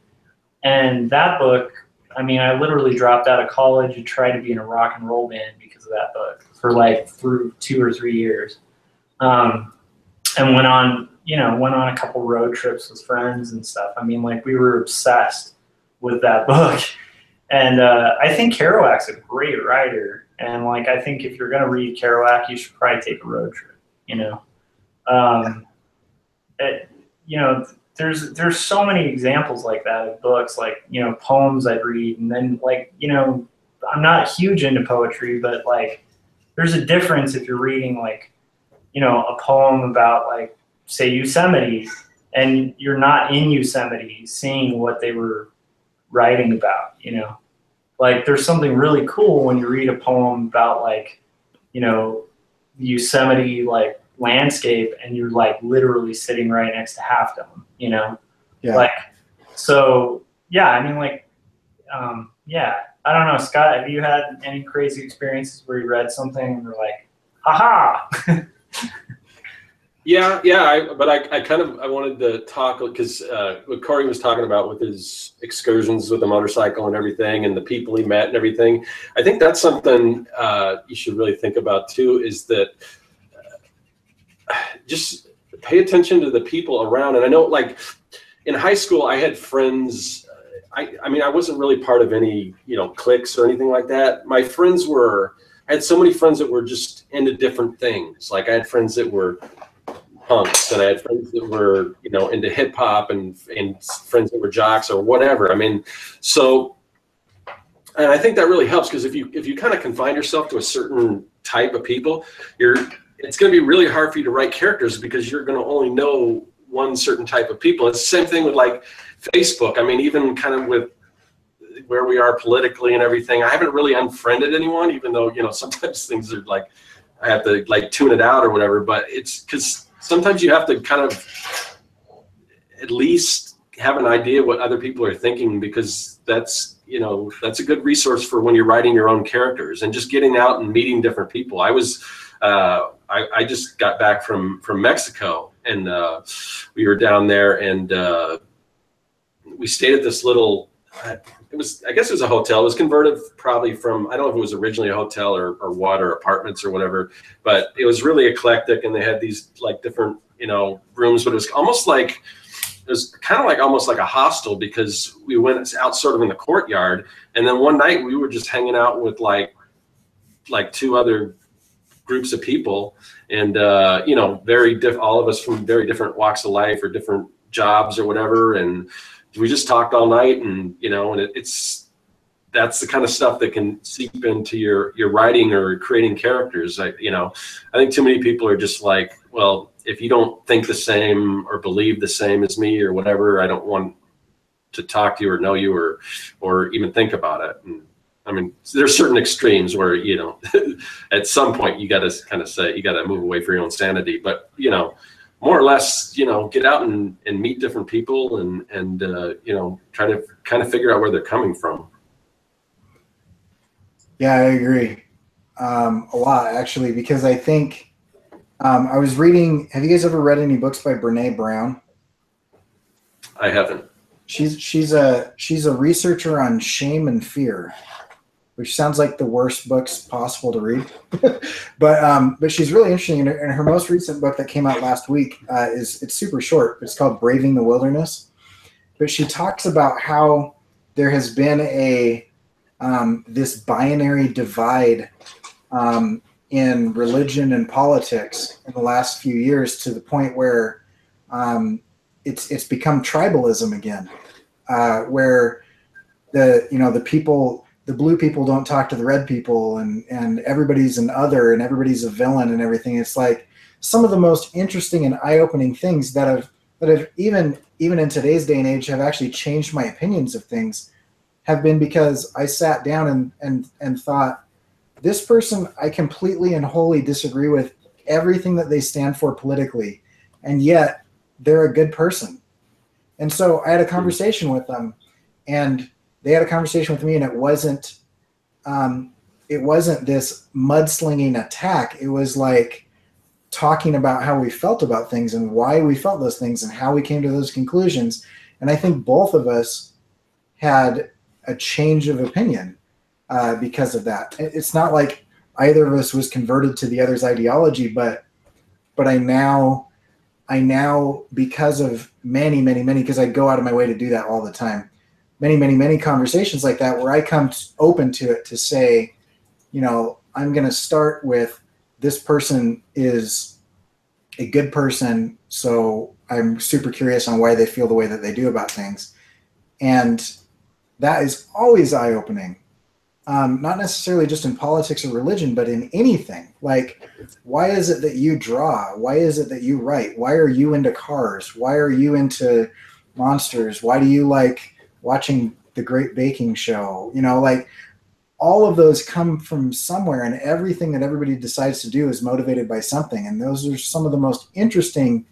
And that book, I mean, I literally dropped out of college and tried to be in a rock and roll band because of that book for like through 2 or 3 years. And went on a couple road trips with friends and stuff. I mean, like, we were obsessed with that book. And I think Kerouac's a great writer. And like, I think if you're going to read Kerouac, you should probably take a road trip, you know? You know, there's so many examples like that of books, like, you know, poems I'd read. And then, like, you know, I'm not huge into poetry, but like, there's a difference if you're reading, like, you know, a poem about, like, say, Yosemite, and you're not in Yosemite seeing what they were writing about, you know? Like there's something really cool when you read a poem about like, you know, Yosemite like landscape and you're like literally sitting right next to Half Dome, you know? Yeah. Like, so yeah, I mean like, yeah, I don't know, Scott, have you had any crazy experiences where you read something and you're like, haha? Yeah. I wanted to talk because what Corey was talking about with his excursions with the motorcycle and everything, and the people he met and everything. I think that's something you should really think about too. Is that just pay attention to the people around. And I know, like in high school, I had friends. I mean, I wasn't really part of any cliques or anything like that. My friends were. I had so many friends that were just into different things. Like I had friends that were punks, and I had friends that were, into hip hop, and friends that were jocks or whatever. I mean, so, and I think that really helps because if you kind of confine yourself to a certain type of people, it's going to be really hard for you to write characters because you're going to only know one certain type of people. It's the same thing with like Facebook. I mean, even kind of with where we are politically and everything, I haven't really unfriended anyone, even though, sometimes things are like, I have to like tune it out or whatever, but it's because sometimes you have to kind of at least have an idea what other people are thinking, because that's a good resource for when you're writing your own characters and just getting out and meeting different people. I was, I just got back from Mexico, and we were down there, and we stayed at this little, I guess it was a hotel. It was converted probably from, I don't know if it was originally a hotel or what, or apartments or whatever, but it was really eclectic, and they had these like different, rooms, but it was almost like, it was kind of like almost like a hostel, because we went out sort of in the courtyard, and then one night we were just hanging out with like two other groups of people, and all of us from very different walks of life or different jobs or whatever, and we just talked all night, and that's the kind of stuff that can seep into your writing or creating characters. I think too many people are just like, well, if you don't think the same or believe the same as me or whatever, I don't want to talk to you or know you or even think about it. And I mean, there's certain extremes where, at some point you got to kind of say, you got to move away for your own sanity, but more or less, get out and meet different people and try to kind of figure out where they're coming from. Yeah, I agree. A lot, actually, because I think I was reading, have you guys ever read any books by Brené Brown? I haven't. She's a researcher on shame and fear, which sounds like the worst books possible to read. but she's really interesting. And her most recent book that came out last week it's super short. It's called Braving the Wilderness. But she talks about how there has been this binary divide in religion and politics in the last few years, to the point where it's become tribalism again, where the blue people don't talk to the red people, and everybody's an other, and everybody's a villain and everything. It's like some of the most interesting and eye-opening things that have even in today's day and age have actually changed my opinions of things, have been because I sat down and thought, this person I completely and wholly disagree with everything that they stand for politically, and yet they're a good person. And so I had a conversation with them, and they had a conversation with me, and it wasn't this mudslinging attack. It was like talking about how we felt about things and why we felt those things and how we came to those conclusions. And I think both of us had a change of opinion because of that. It's not like either of us was converted to the other's ideology, but I now, because of many, because I go out of my way to do that all the time, many conversations like that, where I come open to it to say, I'm going to start with, this person is a good person, so I'm super curious on why they feel the way that they do about things. And that is always eye-opening. Not necessarily just in politics or religion, but in anything. Like, why is it that you draw? Why is it that you write? Why are you into cars? Why are you into monsters? Why do you like watching The Great Baking Show, you know, like all of those come from somewhere, and everything that everybody decides to do is motivated by something. And those are some of the most interesting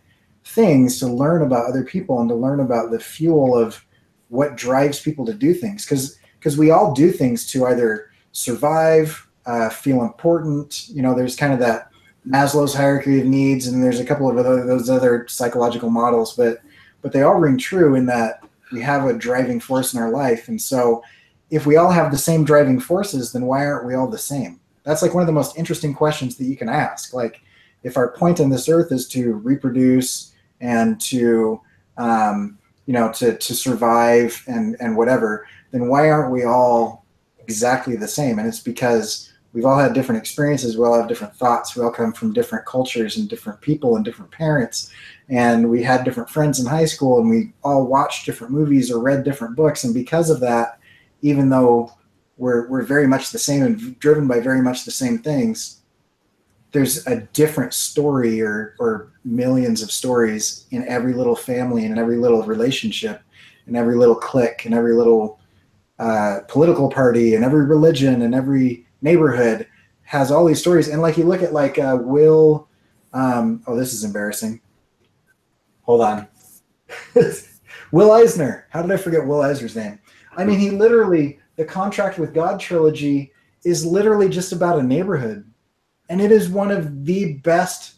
things to learn about other people and to learn about the fuel of what drives people to do things. Because we all do things to either survive, feel important. You know, there's kind of that Maslow's hierarchy of needs, and there's a couple of those other psychological models, but they all ring true in that we have a driving force in our life. And so if we all have the same driving forces, then why aren't we all the same? That's like one of the most interesting questions that you can ask. Like, if our point on this earth is to reproduce and to, you know, to survive and whatever, then why aren't we all exactly the same? And it's because we've all had different experiences. We all have different thoughts. We all come from different cultures and different people and different parents. And we had different friends in high school, and we all watched different movies or read different books. And because of that, even though we're very much the same and driven by very much the same things, there's a different story or millions of stories in every little family and in every little relationship and every little clique and every little political party and every religion and every neighborhood has all these stories. And like, you look at like Will, oh, this is embarrassing. Hold on. Will Eisner. How did I forget Will Eisner's name? I mean, he literally, the Contract with God trilogy is literally just about a neighborhood. And it is one of the best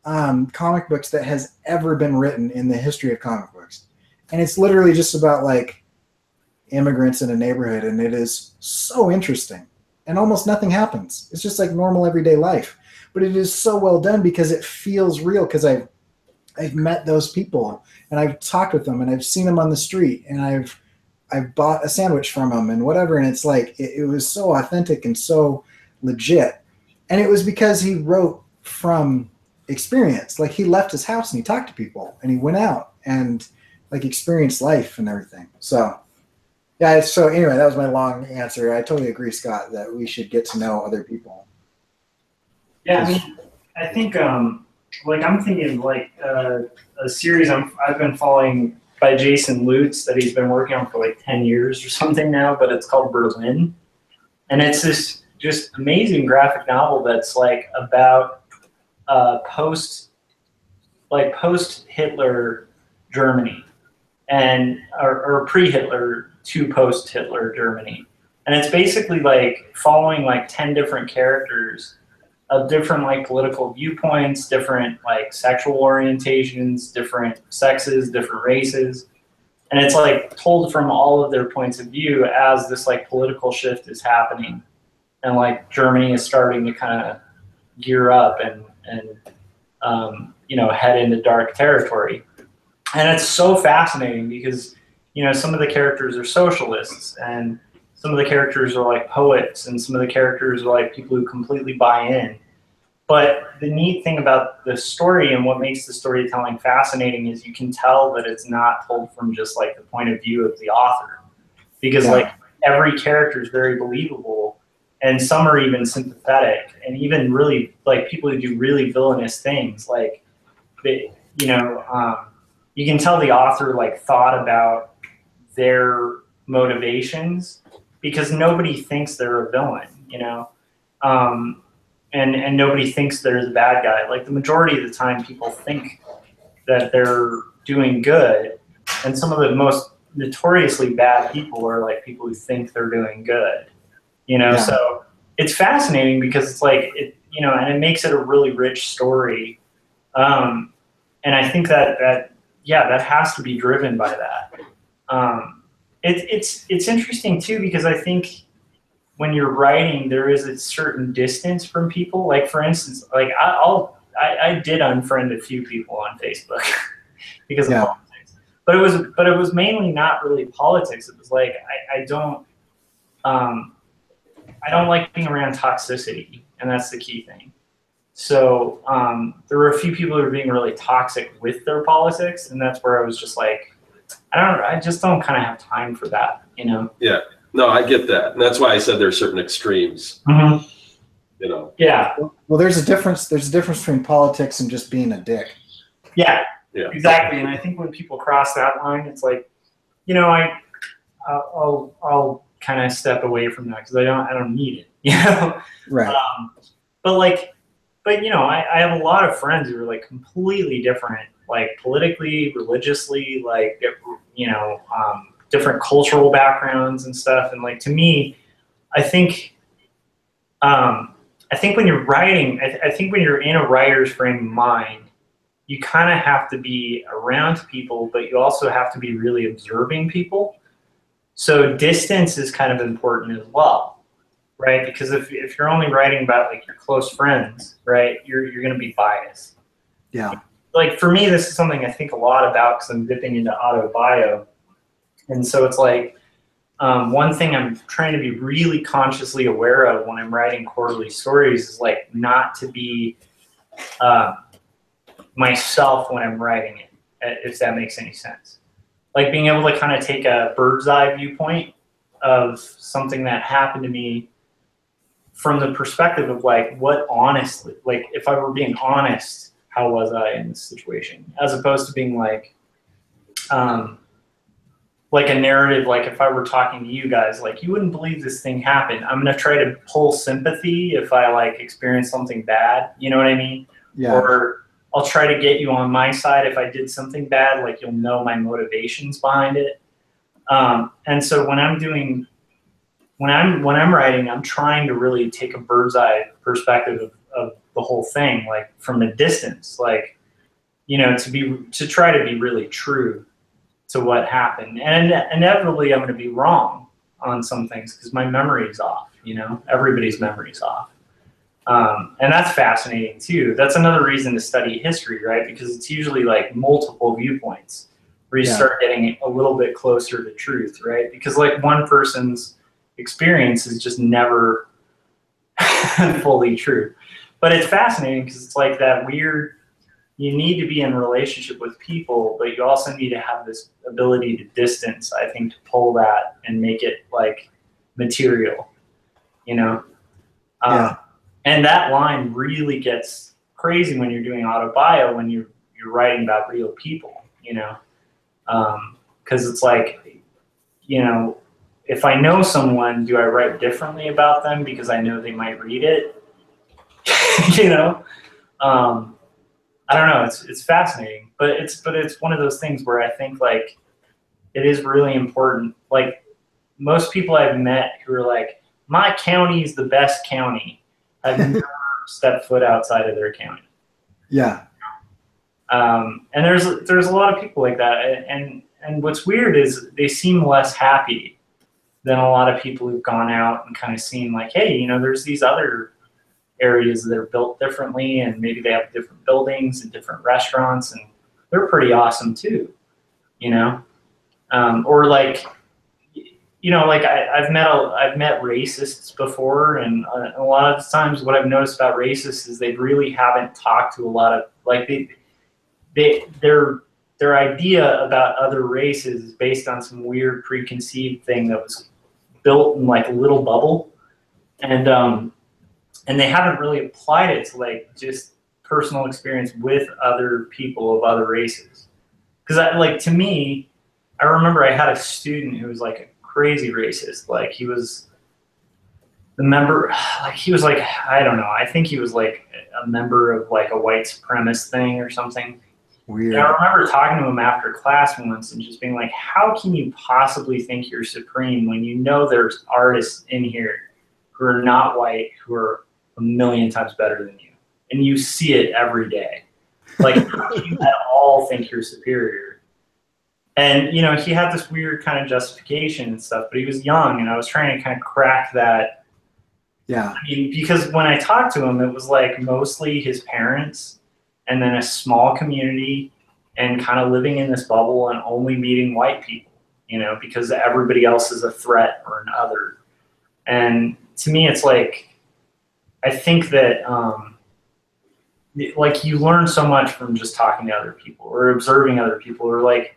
comic books that has ever been written in the history of comic books. And it's literally just about like immigrants in a neighborhood. And it is so interesting. And almost nothing happens. It's just like normal everyday life. But it is so well done because it feels real, because I've met those people and I've talked with them and I've seen them on the street and I've bought a sandwich from them and whatever. And it's like, it was so authentic and so legit. And it was because he wrote from experience. Like, he left his house and he talked to people and he went out and like experienced life and everything. So yeah. So anyway, that was my long answer. I totally agree, Scott, that we should get to know other people. Yeah. I mean, I think, like, I'm thinking like a series I've been following by Jason Lutz that he's been working on for like 10 years or something now, but it's called Berlin. And it's this just amazing graphic novel that's like about post-Hitler Germany and or pre-Hitler to post-Hitler Germany. And it's basically like following like 10 different characters of different like political viewpoints, different like sexual orientations, different sexes, different races. And it's like told from all of their points of view as this like political shift is happening. And like Germany is starting to kind of gear up and you know, head into dark territory. And it's so fascinating because, you know, some of the characters are socialists and some of the characters are like poets and some of the characters are like people who completely buy in. But the neat thing about the story and what makes the storytelling fascinating is you can tell that it's not told from just like the point of view of the author, because like every character is very believable and some are even sympathetic, and even really like people who do really villainous things, like they, you know, you can tell the author like thought about their motivations, because nobody thinks they're a villain, you know, and nobody thinks there's a bad guy. Like the majority of the time people think that they're doing good, and some of the most notoriously bad people are like people who think they're doing good, you know. Yeah. So it's fascinating because it's like, it, you know, and it makes it a really rich story. And I think that has to be driven by that. It's interesting too, because I think when you're writing, there is a certain distance from people. Like for instance, like I did unfriend a few people on Facebook because of politics, but it was mainly not really politics. It was like I don't like being around toxicity, and that's the key thing. So there were a few people who were being really toxic with their politics, and that's where I was just like, I just don't kind of have time for that, you know? Yeah, no, I get that. And that's why I said there are certain extremes, mm-hmm. you know? Yeah. Well, there's a difference between politics and just being a dick. Yeah, exactly. And I think when people cross that line, it's like, you know, I'll kind of step away from that because I don't need it, you know. Right. But you know, I have a lot of friends who are like completely different, like politically, religiously, like, you know, different cultural backgrounds and stuff. And like, to me, I think when you're writing, I think when you're in a writer's frame of mind, you kind of have to be around people, but you also have to be really observing people. So distance is kind of important as well, right? Because if you're only writing about like your close friends, right, you're going to be biased. Yeah. Like for me, this is something I think a lot about because I'm dipping into autobio. And so it's like, one thing I'm trying to be really consciously aware of when I'm writing quarterly stories is like not to be myself when I'm writing it, if that makes any sense. Like being able to kind of take a bird's eye viewpoint of something that happened to me from the perspective of like, what honestly, like if I were being honest, how was I in this situation? As opposed to being like a narrative, like if I were talking to you guys, like you wouldn't believe this thing happened. I'm going to try to pull sympathy if I like experience something bad, you know what I mean? Yeah. Or I'll try to get you on my side if I did something bad, like you'll know my motivations behind it. And so when I'm writing, I'm trying to really take a bird's eye perspective of the whole thing, like from a distance, like, you know, to try to be really true to what happened. And inevitably I'm going to be wrong on some things because my memory's off, you know, everybody's memory's off. And that's fascinating too. That's another reason to study history, right? Because it's usually like multiple viewpoints where you start getting a little bit closer to truth, right? Because like one person's experience is just never fully true. But it's fascinating because it's like that weird, you need to be in relationship with people, but you also need to have this ability to distance, I think, to pull that and make it like material, you know? And that line really gets crazy when you're doing autobio, when you're writing about real people, you know? Because it's like, you know, if I know someone, do I write differently about them because I know they might read it? You know? I don't know. It's fascinating, but it's one of those things where I think like it is really important. Like most people I've met who are like, my county is the best county. I've never stepped foot outside of their county. Yeah. And there's a lot of people like that, and what's weird is they seem less happy than a lot of people who've gone out and kind of seen like, hey, you know, there's these other areas that are built differently, and maybe they have different buildings and different restaurants, and they're pretty awesome too, you know. Or like, you know, like I've met racists before, and a lot of times what I've noticed about racists is they really haven't talked to a lot of like their idea about other races is based on some weird preconceived thing that was built in like a little bubble, and they haven't really applied it to like just personal experience with other people of other races. Because like to me, I remember I had a student who was like a crazy racist. Like he was the member, like he was like, I don't know, I think he was like a member of like a white supremacist thing or something. Weird. And I remember talking to him after class once and just being like, how can you possibly think you're supreme when you know there's artists in here who are not white, who are a million times better than you, and you see it every day? Like, how can you at all think you're superior? And, you know, he had this weird kind of justification and stuff, but he was young, and I was trying to kind of crack that. Yeah. I mean, because when I talked to him, it was like mostly his parents and then a small community and kind of living in this bubble and only meeting white people, you know, because everybody else is a threat or an other. And to me, it's like, I think that, like, you learn so much from just talking to other people or observing other people, or like,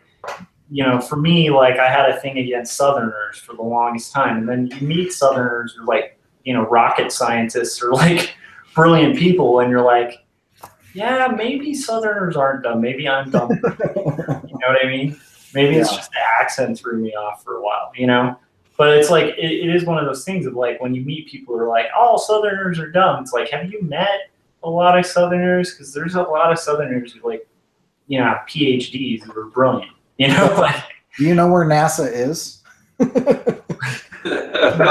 you know, for me, like I had a thing against Southerners for the longest time. And then you meet Southerners who are like, you know, rocket scientists or like brilliant people. And you're like, yeah, maybe Southerners aren't dumb. Maybe I'm dumb. You know what I mean? Maybe it's just the accent threw me off for a while, you know? But it's like, it is one of those things of like, when you meet people who are like, oh, Southerners are dumb. It's like, have you met a lot of Southerners? Because there's a lot of Southerners who like, you know, have PhDs who are brilliant, you know? Like, do you know where NASA is? my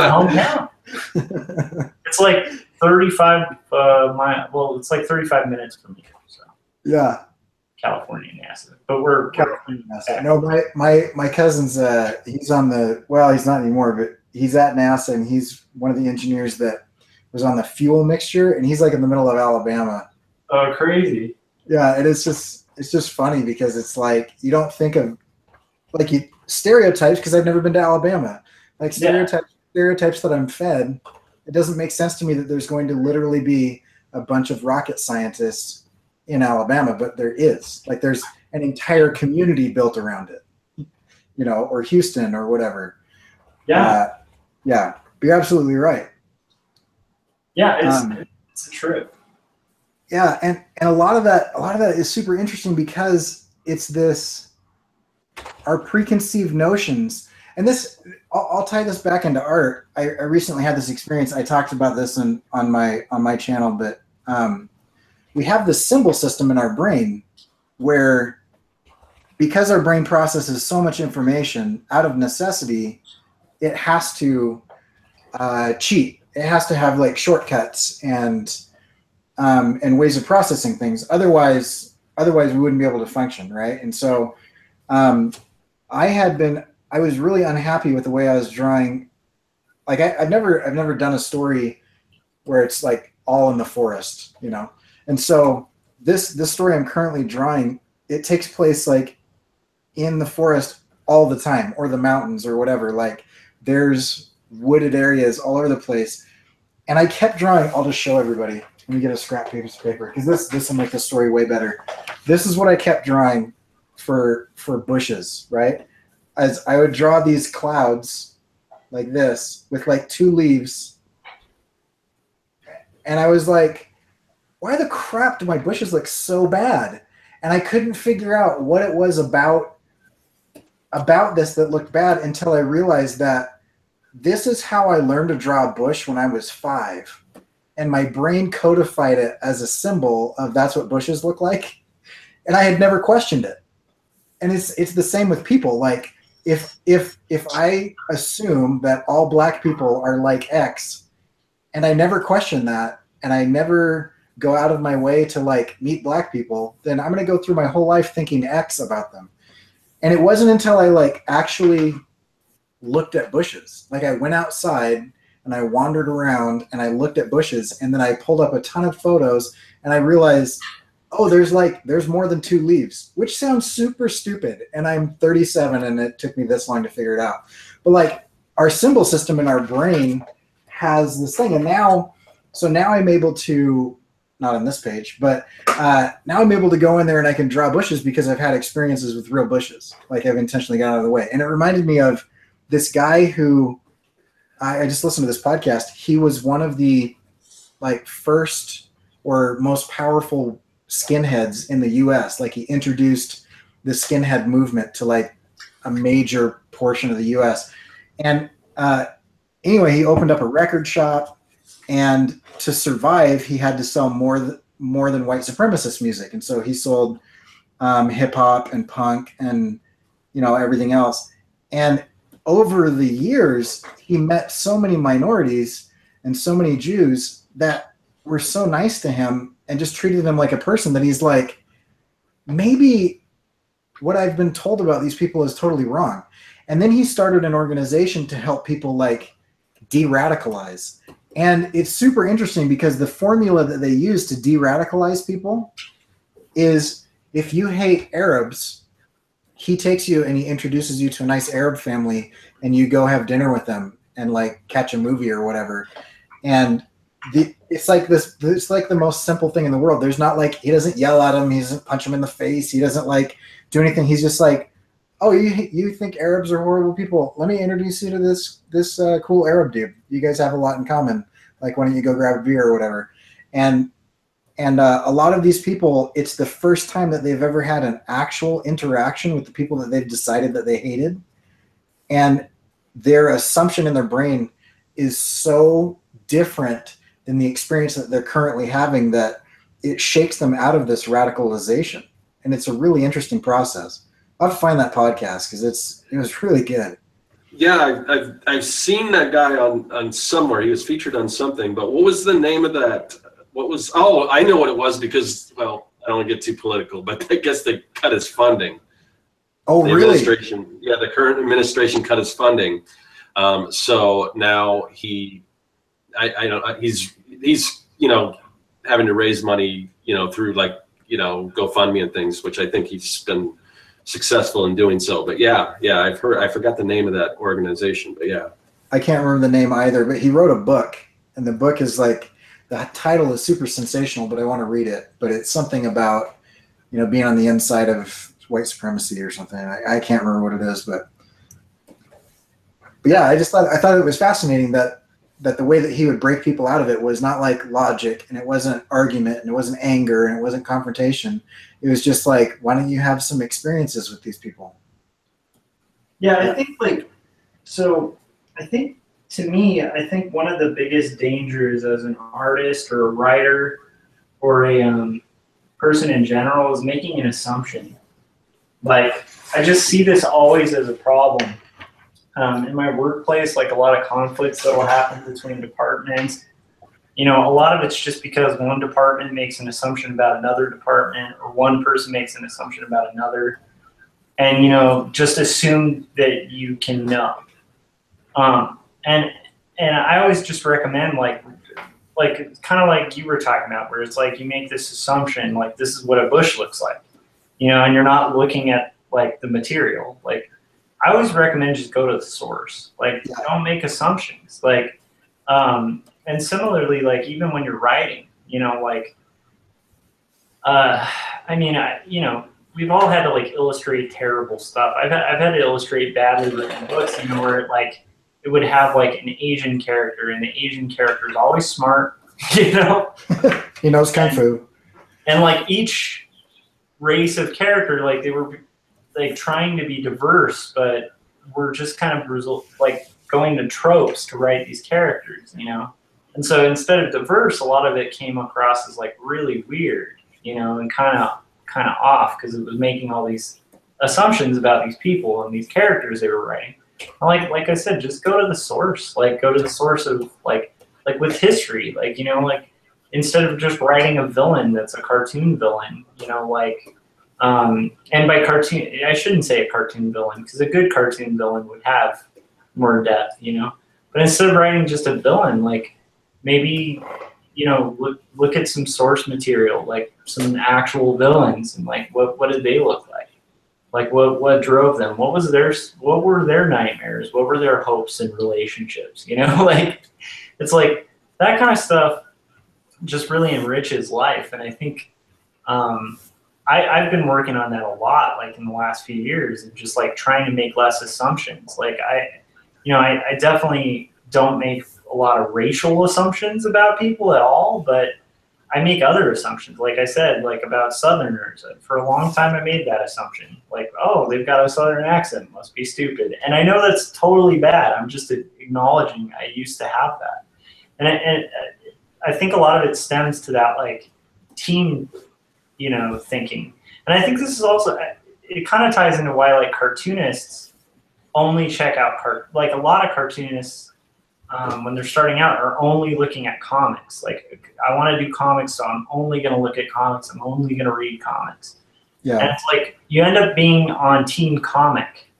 hometown. It's like 35 it's like 35 minutes from here. So yeah. California NASA. But we're California NASA. No, my cousin's he's on the, well, he's not anymore, but he's at NASA, and he's one of the engineers that was on the fuel mixture, and he's like in the middle of Alabama. Oh, crazy. Yeah, it's just funny because it's like you don't think of like stereotypes, because I've never been to Alabama. Like stereotypes that I'm fed. It doesn't make sense to me that there's going to literally be a bunch of rocket scientists in Alabama, but there is. Like there's an entire community built around it, you know, or Houston or whatever. Yeah. Yeah, you're absolutely right. Yeah, it's a trip. Yeah, and a lot of that is super interesting because it's this, our preconceived notions. And this, I'll tie this back into art. I recently had this experience. I talked about this on my channel, but we have this symbol system in our brain where, because our brain processes so much information, out of necessity, it has to cheat. It has to have like shortcuts and ways of processing things. Otherwise we wouldn't be able to function, right? And so I was really unhappy with the way I was drawing. Like I've never done a story where it's like all in the forest, you know? And so this story I'm currently drawing, it takes place like in the forest all the time, or the mountains or whatever. Like there's wooded areas all over the place. And I kept drawing, I'll just show everybody. Let me get a scrap piece of paper, because this will make the story way better. This is what I kept drawing for bushes, right? As I would draw these clouds like this with like 2 leaves. And I was like, why the crap do my bushes look so bad? And I couldn't figure out what it was about this that looked bad until I realized that this is how I learned to draw a bush when I was 5. And my brain codified it as a symbol of that's what bushes look like. And I had never questioned it. And it's the same with people. Like if I assume that all black people are like X, and I never question that, and I never go out of my way to like meet black people, then I'm going to go through my whole life thinking X about them. And it wasn't until I like actually looked at bushes. Like I went outside and I wandered around and I looked at bushes, and then I pulled up a ton of photos and I realized, oh, there's more than 2 leaves, which sounds super stupid. And I'm 37 and it took me this long to figure it out. But like our symbol system in our brain has this thing. And now I'm able to, not on this page, but now I'm able to go in there and I can draw bushes because I've had experiences with real bushes. Like I've intentionally got out of the way. And it reminded me of this guy who, I just listened to this podcast. He was one of the like first or most powerful skinheads in the US. Like he introduced the skinhead movement to like a major portion of the US. And anyway, he opened up a record shop, and to survive, he had to sell more than white supremacist music. And so he sold hip hop and punk and, you know, everything else. And over the years, he met so many minorities and so many Jews that were so nice to him and just treated him like a person that he's like, maybe what I've been told about these people is totally wrong. And then he started an organization to help people like de-radicalize. And it's super interesting because the formula that they use to de-radicalize people is, if you hate Arabs, he takes you and he introduces you to a nice Arab family, and you go have dinner with them and like catch a movie or whatever. And it's like the most simple thing in the world. There's not like, he doesn't yell at him, he doesn't punch him in the face, he doesn't like do anything. He's just like, oh, you think Arabs are horrible people? Let me introduce you to this cool Arab dude. You guys have a lot in common. Like, why don't you go grab a beer or whatever? And And a lot of these people, it's the first time that they've ever had an actual interaction with the people that they've decided that they hated. And their assumption in their brain is so different than the experience that they're currently having that it shakes them out of this radicalization. And it's a really interesting process. I'll have to find that podcast because it was really good. Yeah, I've seen that guy on somewhere. He was featured on something, but what was the name of that? I know what it was because, well, I don't want to get too political, but I guess they cut his funding. Oh, the really? The current administration cut his funding. So now he's having to raise money, through GoFundMe and things, which I think he's been successful in doing so. But yeah, I forgot the name of that organization, but yeah. I can't remember the name either, but he wrote a book, and the book is the title is super sensational, but I want to read it. But it's something about, being on the inside of white supremacy or something. I can't remember what it is, but yeah, I thought it was fascinating that the way that he would break people out of it was not like logic, and it wasn't argument, and it wasn't anger, and it wasn't confrontation. It was just like, why don't you have some experiences with these people? Yeah, I think to me, I think one of the biggest dangers as an artist or a writer or a person in general is making an assumption. Like, I just see this always as a problem. In my workplace, a lot of conflicts that will happen between departments, a lot of it's just because one department makes an assumption about another department, or one person makes an assumption about another, and, just assume that you can know. And I always just recommend, kind of like you were talking about, where it's like you make this assumption, this is what a bush looks like, and you're not looking at, the material. I always recommend just go to the source. Don't make assumptions. And similarly, even when you're writing, we've all had to illustrate terrible stuff. I've had to illustrate badly written books, where it would have an Asian character, and the Asian character is always smart, He knows Kung Fu. And each race of character, they were trying to be diverse, but we're just kind of going to tropes to write these characters, And so instead of diverse, a lot of it came across as really weird, and kind of off, because it was making all these assumptions about these people and these characters they were writing. Like I said, just go to the source. Go to the source of with history. Instead of just writing a villain that's a cartoon villain, and by cartoon, I shouldn't say a cartoon villain, because a good cartoon villain would have more depth, But instead of writing just a villain, maybe, look at some source material, some actual villains, and what did they look like? What drove them? What were their nightmares? What were their hopes and relationships? It's that kind of stuff just really enriches life. And I think I've been working on that a lot, in the last few years, and just trying to make less assumptions. I definitely don't make a lot of racial assumptions about people at all, but I make other assumptions. Like I said, about Southerners. For a long time, I made that assumption. Oh, they've got a Southern accent, must be stupid. And I know that's totally bad. I'm just acknowledging I used to have that. And I think a lot of it stems to that, team, thinking. And I think this is also, it kind of ties into why, cartoonists only check out, a lot of cartoonists, when they're starting out, are only looking at comics. I want to do comics, so I'm only going to look at comics. I'm only going to read comics. Yeah. And it's you end up being on Team Comic.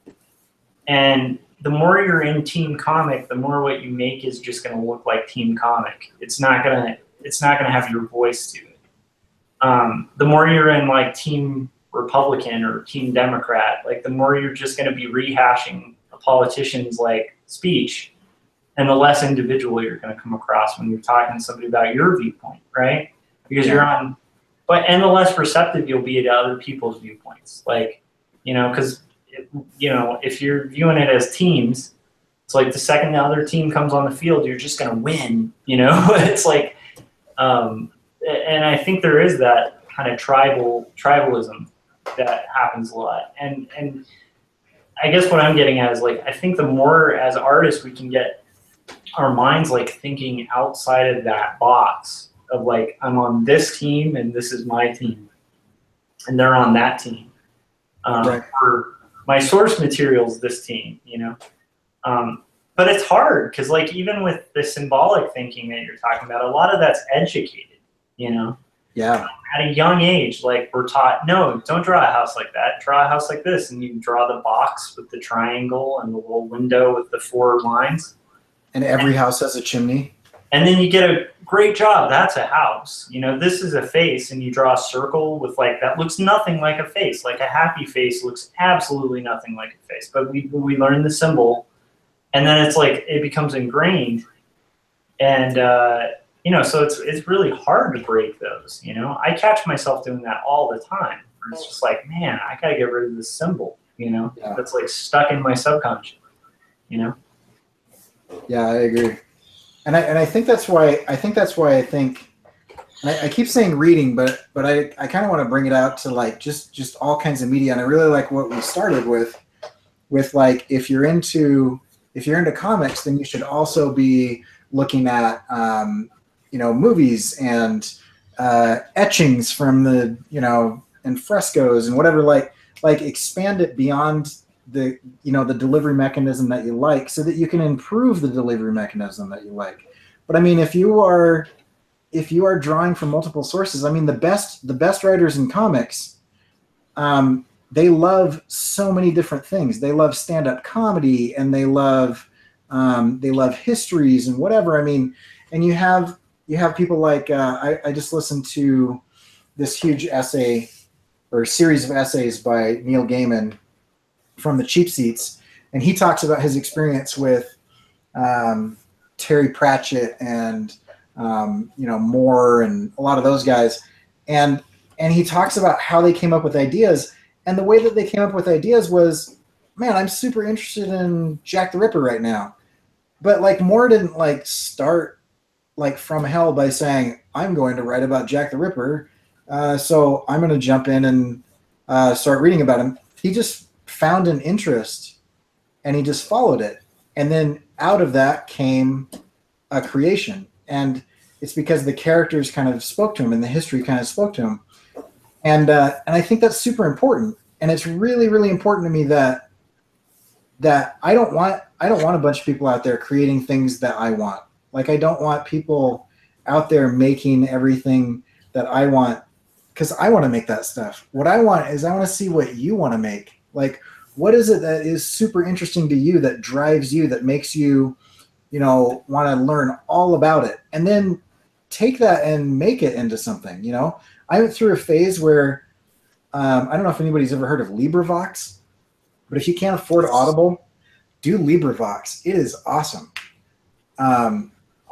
And the more you're in Team Comic, the more what you make is just going to look like Team Comic. It's not going to have your voice to it. The more you're in Team Republican or Team Democrat, the more you're just going to be rehashing a politician's speech. And the less individual you're going to come across when you're talking to somebody about your viewpoint, right? Because you're on, and the less receptive you'll be to other people's viewpoints. Because, if you're viewing it as teams, it's the second the other team comes on the field, you're just going to win, It's and I think there is that kind of tribalism that happens a lot. And I guess what I'm getting at is like, I think the more as artists we can get our minds like thinking outside of that box of like, I'm on this team and this is my team and they're on that team. Right. For my source material is this team, you know? But it's hard because like even with the symbolic thinking that you're talking about, a lot of that's educated, you know? Yeah. At a young age, like we're taught, no, don't draw a house like that. Draw a house like this. And you draw the box with the triangle and the little window with the 4 lines. And every house has a chimney. And then you get a great job. That's a house. You know, this is a face, and you draw a circle with like, that looks nothing like a face. Like a happy face looks absolutely nothing like a face. But we learn the symbol, and then it's like, it becomes ingrained. And, you know, so it's really hard to break those, you know. I catch myself doing that all the time. It's just like, man, I got to get rid of this symbol, you know, that's like stuck in my subconscious, you know. Yeah, I agree. And I think that's why I think I keep saying reading, but I kind of want to bring it out to like just all kinds of media. And I really like what we started with like, if you're into comics, then you should also be looking at you know, movies and etchings from the, you know, and frescoes and whatever, like expand it beyond the, you know, the delivery mechanism that you like, so that you can improve the delivery mechanism that you like. But I mean, if you are drawing from multiple sources, I mean, the best writers in comics, they love so many different things. They love stand-up comedy, and they love histories and whatever. I mean, and you have people like I just listened to this huge essay or series of essays by Neil Gaiman from the Cheap Seats, and he talks about his experience with Terry Pratchett and you know, Moore and a lot of those guys, and he talks about how they came up with ideas, and the way that they came up with ideas was, man, I'm super interested in Jack the Ripper right now, but like Moore didn't like start like from hell by saying, I'm going to write about Jack the Ripper, so I'm going to jump in and start reading about him. He just found an interest and he just followed it, and then out of that came a creation. And it's because the characters kind of spoke to him and the history kind of spoke to him. And I think that's super important. And it's really, really important to me that I don't want a bunch of people out there creating things that I want. Like, I don't want people out there making everything that I want, because I want to make that stuff. What I want is, I want to see what you want to make. Like, what is it that is super interesting to you, that drives you, that makes you, you know, want to learn all about it, and then take that and make it into something, you know? I went through a phase where, I don't know if anybody's ever heard of LibriVox, but if you can't afford Audible, do LibriVox. It is awesome.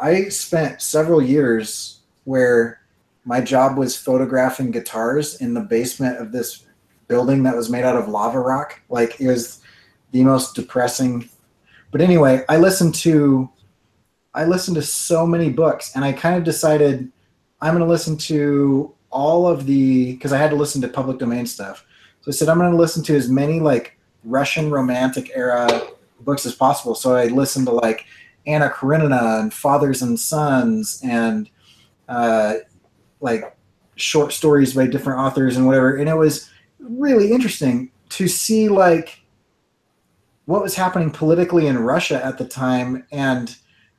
I spent several years where my job was photographing guitars in the basement of this building that was made out of lava rock. Like, it was the most depressing. But anyway, I listened to so many books, and I kind of decided I'm going to listen to all of the, because I had to listen to public domain stuff. So I said, I'm going to listen to as many like Russian Romantic era books as possible. So I listened to like Anna Karenina and Fathers and Sons and like short stories by different authors and whatever. And it was really interesting to see like what was happening politically in Russia at the time, and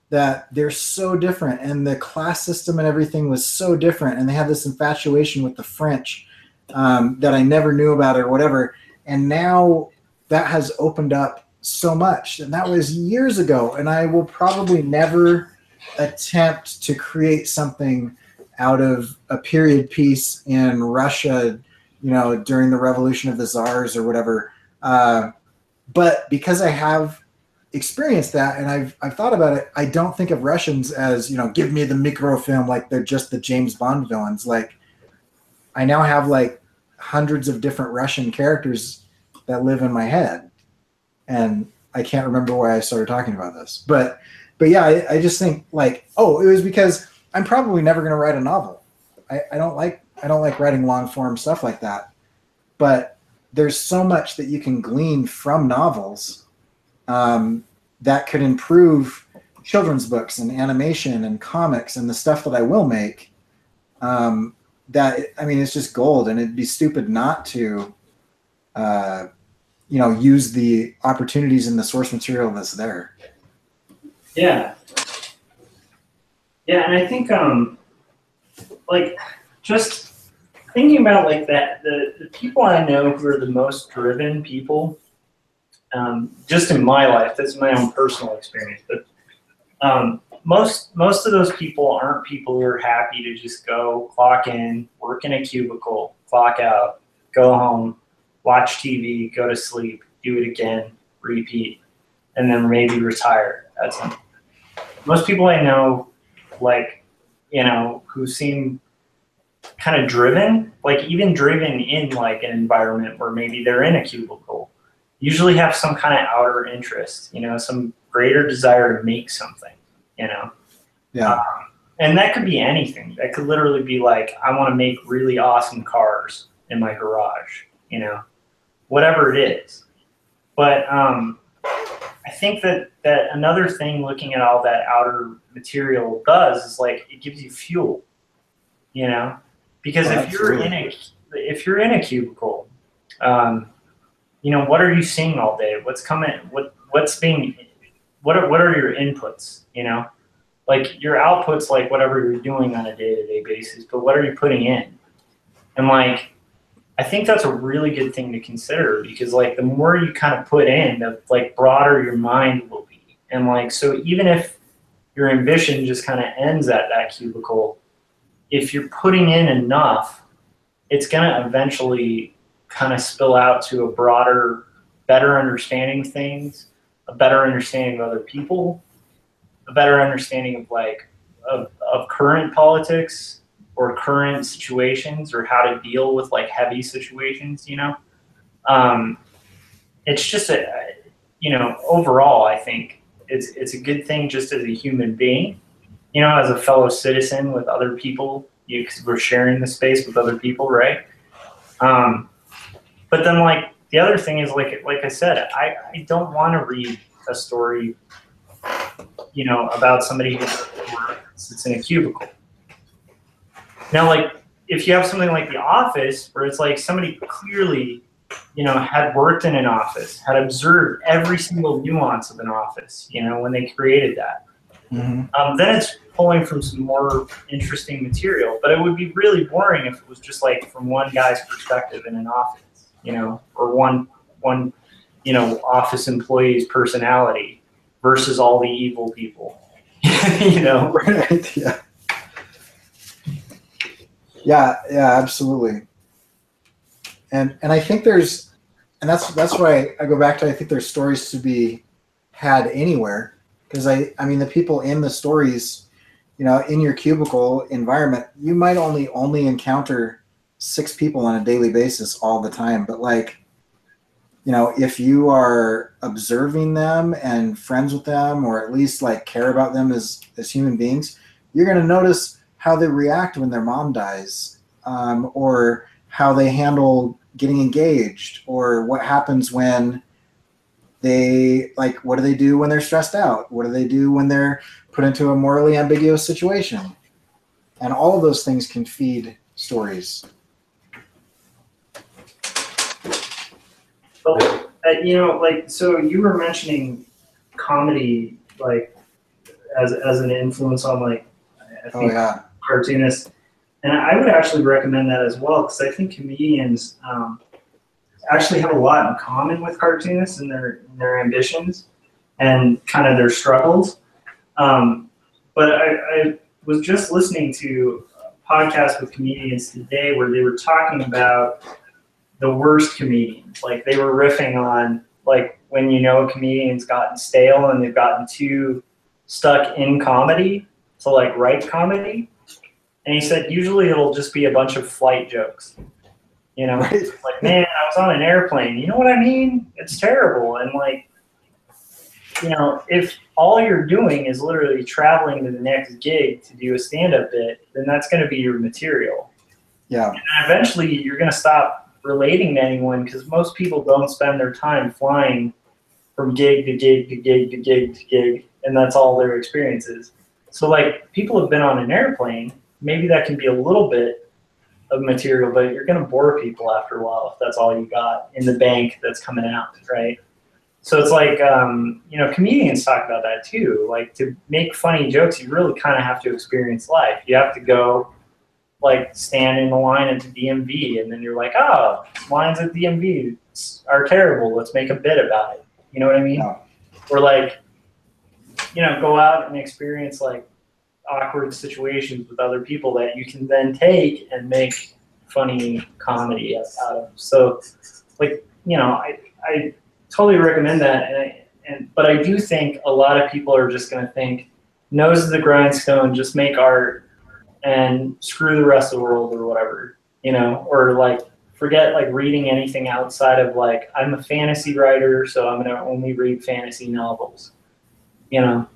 that they're so different, and the class system and everything was so different, and they had this infatuation with the French that I never knew about or whatever. And now that has opened up so much, and that was years ago, and I will probably never attempt to create something out of a period piece in Russia, you know, during the revolution of the czars or whatever. But because I have experienced that and I've thought about it, I don't think of Russians as, you know, give me the microfilm like they're just the James Bond villains. Like, I now have like hundreds of different Russian characters that live in my head, and I can't remember why I started talking about this. But yeah, I just think like, oh, it was because I'm probably never going to write a novel. I don't like writing long form stuff like that. But there's so much that you can glean from novels that could improve children's books and animation and comics and the stuff that I will make. That, I mean, it's just gold, and it'd be stupid not to, use the opportunities in the source material that's there. Yeah. Yeah, and I think, like, just thinking about like that, the people I know who are the most driven people, just in my life, that's my own personal experience, but most of those people aren't people who are happy to just go clock in, work in a cubicle, clock out, go home, watch TV, go to sleep, do it again, repeat, and then maybe retire at some. Most people I know, like, who seem kind of driven, like even driven in like an environment where maybe they're in a cubicle, usually have some kind of outer interest, some greater desire to make something, Yeah. And that could be anything. That could literally be like, I want to make really awesome cars in my garage, whatever it is. But I think that another thing looking at all that outer material does is like it gives you fuel, because if you're in a cubicle, what are you seeing all day? What's coming? What are your inputs? Like your outputs, like whatever you're doing on a day-to-day basis, but what are you putting in? And like, I think that's a really good thing to consider, because like the more you kind of put in, the like broader your mind will be. And like, so even if your ambition just kind of ends at that cubicle, if you're putting in enough, it's going to eventually kind of spill out to a broader, better understanding of things, a better understanding of other people, a better understanding of like of current politics or current situations, or how to deal with like heavy situations. It's just overall, I think it's a good thing just as a human being, as a fellow citizen with other people, because we're sharing the space with other people, right? But then like the other thing is like I said, I don't want to read a story, about somebody who sits in a cubicle. Now, like if you have something like The Office, where it's like somebody clearly, had worked in an office, had observed every single nuance of an office, when they created that. Mm-hmm. Then it's pulling from some more interesting material. But it would be really boring if it was just like from one guy's perspective in an office, or one office employee's personality versus all the evil people, Right. Yeah. Yeah, absolutely. And I think that's why I go back to, I think there's stories to be had anywhere, because I mean the people in the stories, in your cubicle environment, you might only encounter 6 people on a daily basis all the time, but like, if you are observing them and friends with them, or at least like care about them as human beings, you're going to notice how they react when their mom dies, or how they handle getting engaged, or what happens when what do they do when they're stressed out? What do they do when they're put into a morally ambiguous situation? And all of those things can feed stories. But, so you were mentioning comedy, like, as an influence on, like, I think cartoonists. And I would actually recommend that as well, because I think comedians actually have a lot in common with cartoonists in their ambitions and kind of their struggles. But I was just listening to a podcast with comedians today where they were talking about the worst comedians. Like they were riffing on like when a comedian's gotten stale and they've gotten too stuck in comedy to like write comedy. And he said usually it'll just be a bunch of flight jokes. Right. Like, man, I was on an airplane. You know what I mean? It's terrible. And like, you know, if all you're doing is literally traveling to the next gig to do a stand-up bit, then that's going to be your material. Yeah. And eventually you're going to stop relating to anyone because most people don't spend their time flying from gig to gig to gig to gig to gig, and that's all their experience is. So, like, people have been on an airplane, maybe that can be a little bit of material, but you're going to bore people after a while if that's all you got in the bank that's coming out, right? So it's like, you know, comedians talk about that too. Like, to make funny jokes, you really kind of have to experience life. You have to go, like, stand in the line at the DMV, and then you're like, oh, lines at DMV are terrible. Let's make a bit about it. You know what I mean? Yeah. Or, like, you know, go out and experience, like, awkward situations with other people that you can then take and make funny comedy out of. So, like, you know, I totally recommend that, but I do think a lot of people are just going to think, nose to the grindstone, just make art and screw the rest of the world or whatever, you know, or like forget like reading anything outside of like, I'm a fantasy writer, so I'm going to only read fantasy novels, you know.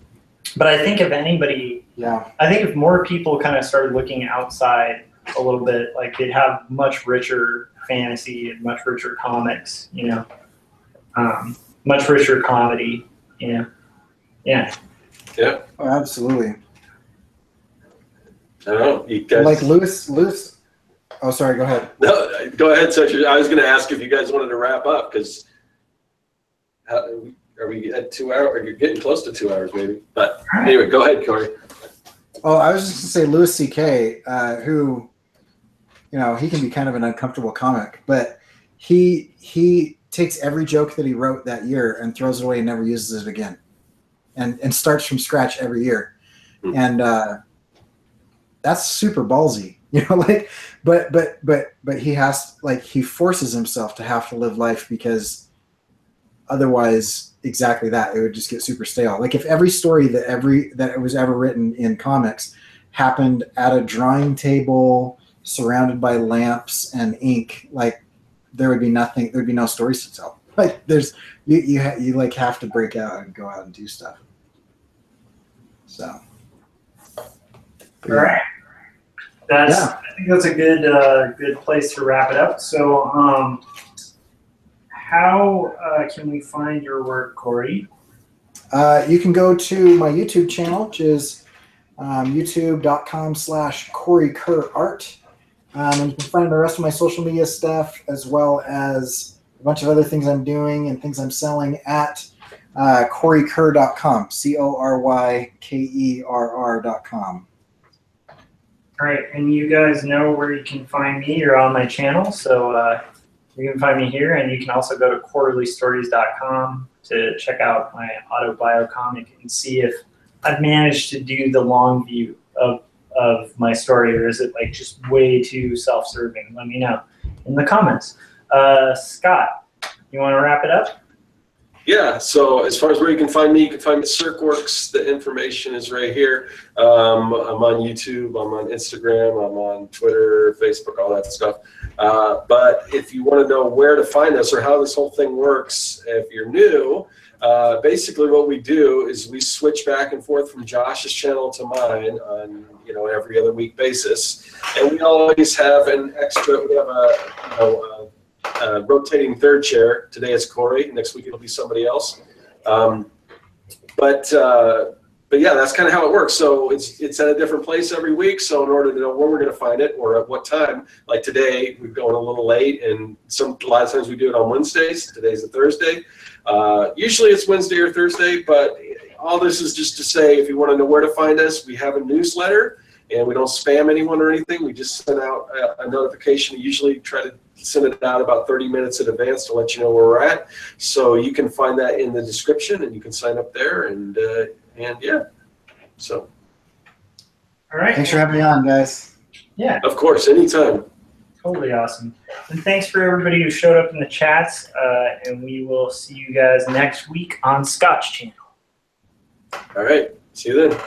But I think if anybody, I think if more people kind of started looking outside a little bit, like they'd have much richer fantasy and much richer comics, you know. Much richer comedy, you know. Yeah. Yeah. Oh, absolutely. I don't know. You guys... Like Lewis. Oh, sorry. Go ahead. No, go ahead, Sergio. I was going to ask if you guys wanted to wrap up because are we at 2 hours? Or you're getting close to 2 hours, maybe. But anyway, go ahead, Corey. Oh, I was just going to say Louis C.K., who, you know, he can be kind of an uncomfortable comic, but he takes every joke that he wrote that year and throws it away and never uses it again, and starts from scratch every year, and that's super ballsy, you know. Like, but he has, like, he forces himself to have to live life because otherwise, exactly that, it would just get super stale. Like, if every story that was ever written in comics happened at a drawing table surrounded by lamps and ink, like, there would be nothing. There'd be no stories to tell. Like, there's you like have to break out and go out and do stuff. So, all right, I think that's a good place to wrap it up. So, how can we find your work, Corey? You can go to my YouTube channel, which is youtube.com/CoreyKerrArt. And you can find the rest of my social media stuff as well as a bunch of other things I'm doing and things I'm selling at CoreyKerr.com, CoreyKerr.com. All right, and you guys know where you can find me. You're on my channel, so you can find me here, and you can also go to quarterlystories.com to check out my autobio comic and see if I've managed to do the long view of my story, or is it like just way too self-serving? Let me know in the comments. Scott, you want to wrap it up? Yeah, so as far as where you can find me at CircWorks. The information is right here. I'm on YouTube, I'm on Instagram, I'm on Twitter, Facebook, all that stuff. But if you want to know where to find us or how this whole thing works, if you're new, basically what we do is we switch back and forth from Josh's channel to mine on, you know, every other week basis, and we always have an extra. We have a rotating third chair. Today it's Corey. Next week it'll be somebody else. But yeah, that's kind of how it works. So it's at a different place every week. So in order to know where we're going to find it or at what time, like today we're going a little late, and a lot of times we do it on Wednesdays. Today's a Thursday. Usually it's Wednesday or Thursday, but all this is just to say, if you want to know where to find us, we have a newsletter, and we don't spam anyone or anything. We just send out a notification. We usually try to send it out about 30 minutes in advance to let you know where we're at. So you can find that in the description, and you can sign up there, and yeah. So. All right. Thanks for having me on, guys. Yeah. Of course, anytime. Totally awesome. And thanks for everybody who showed up in the chats, and we will see you guys next week on Scott's channel. All right. See you then.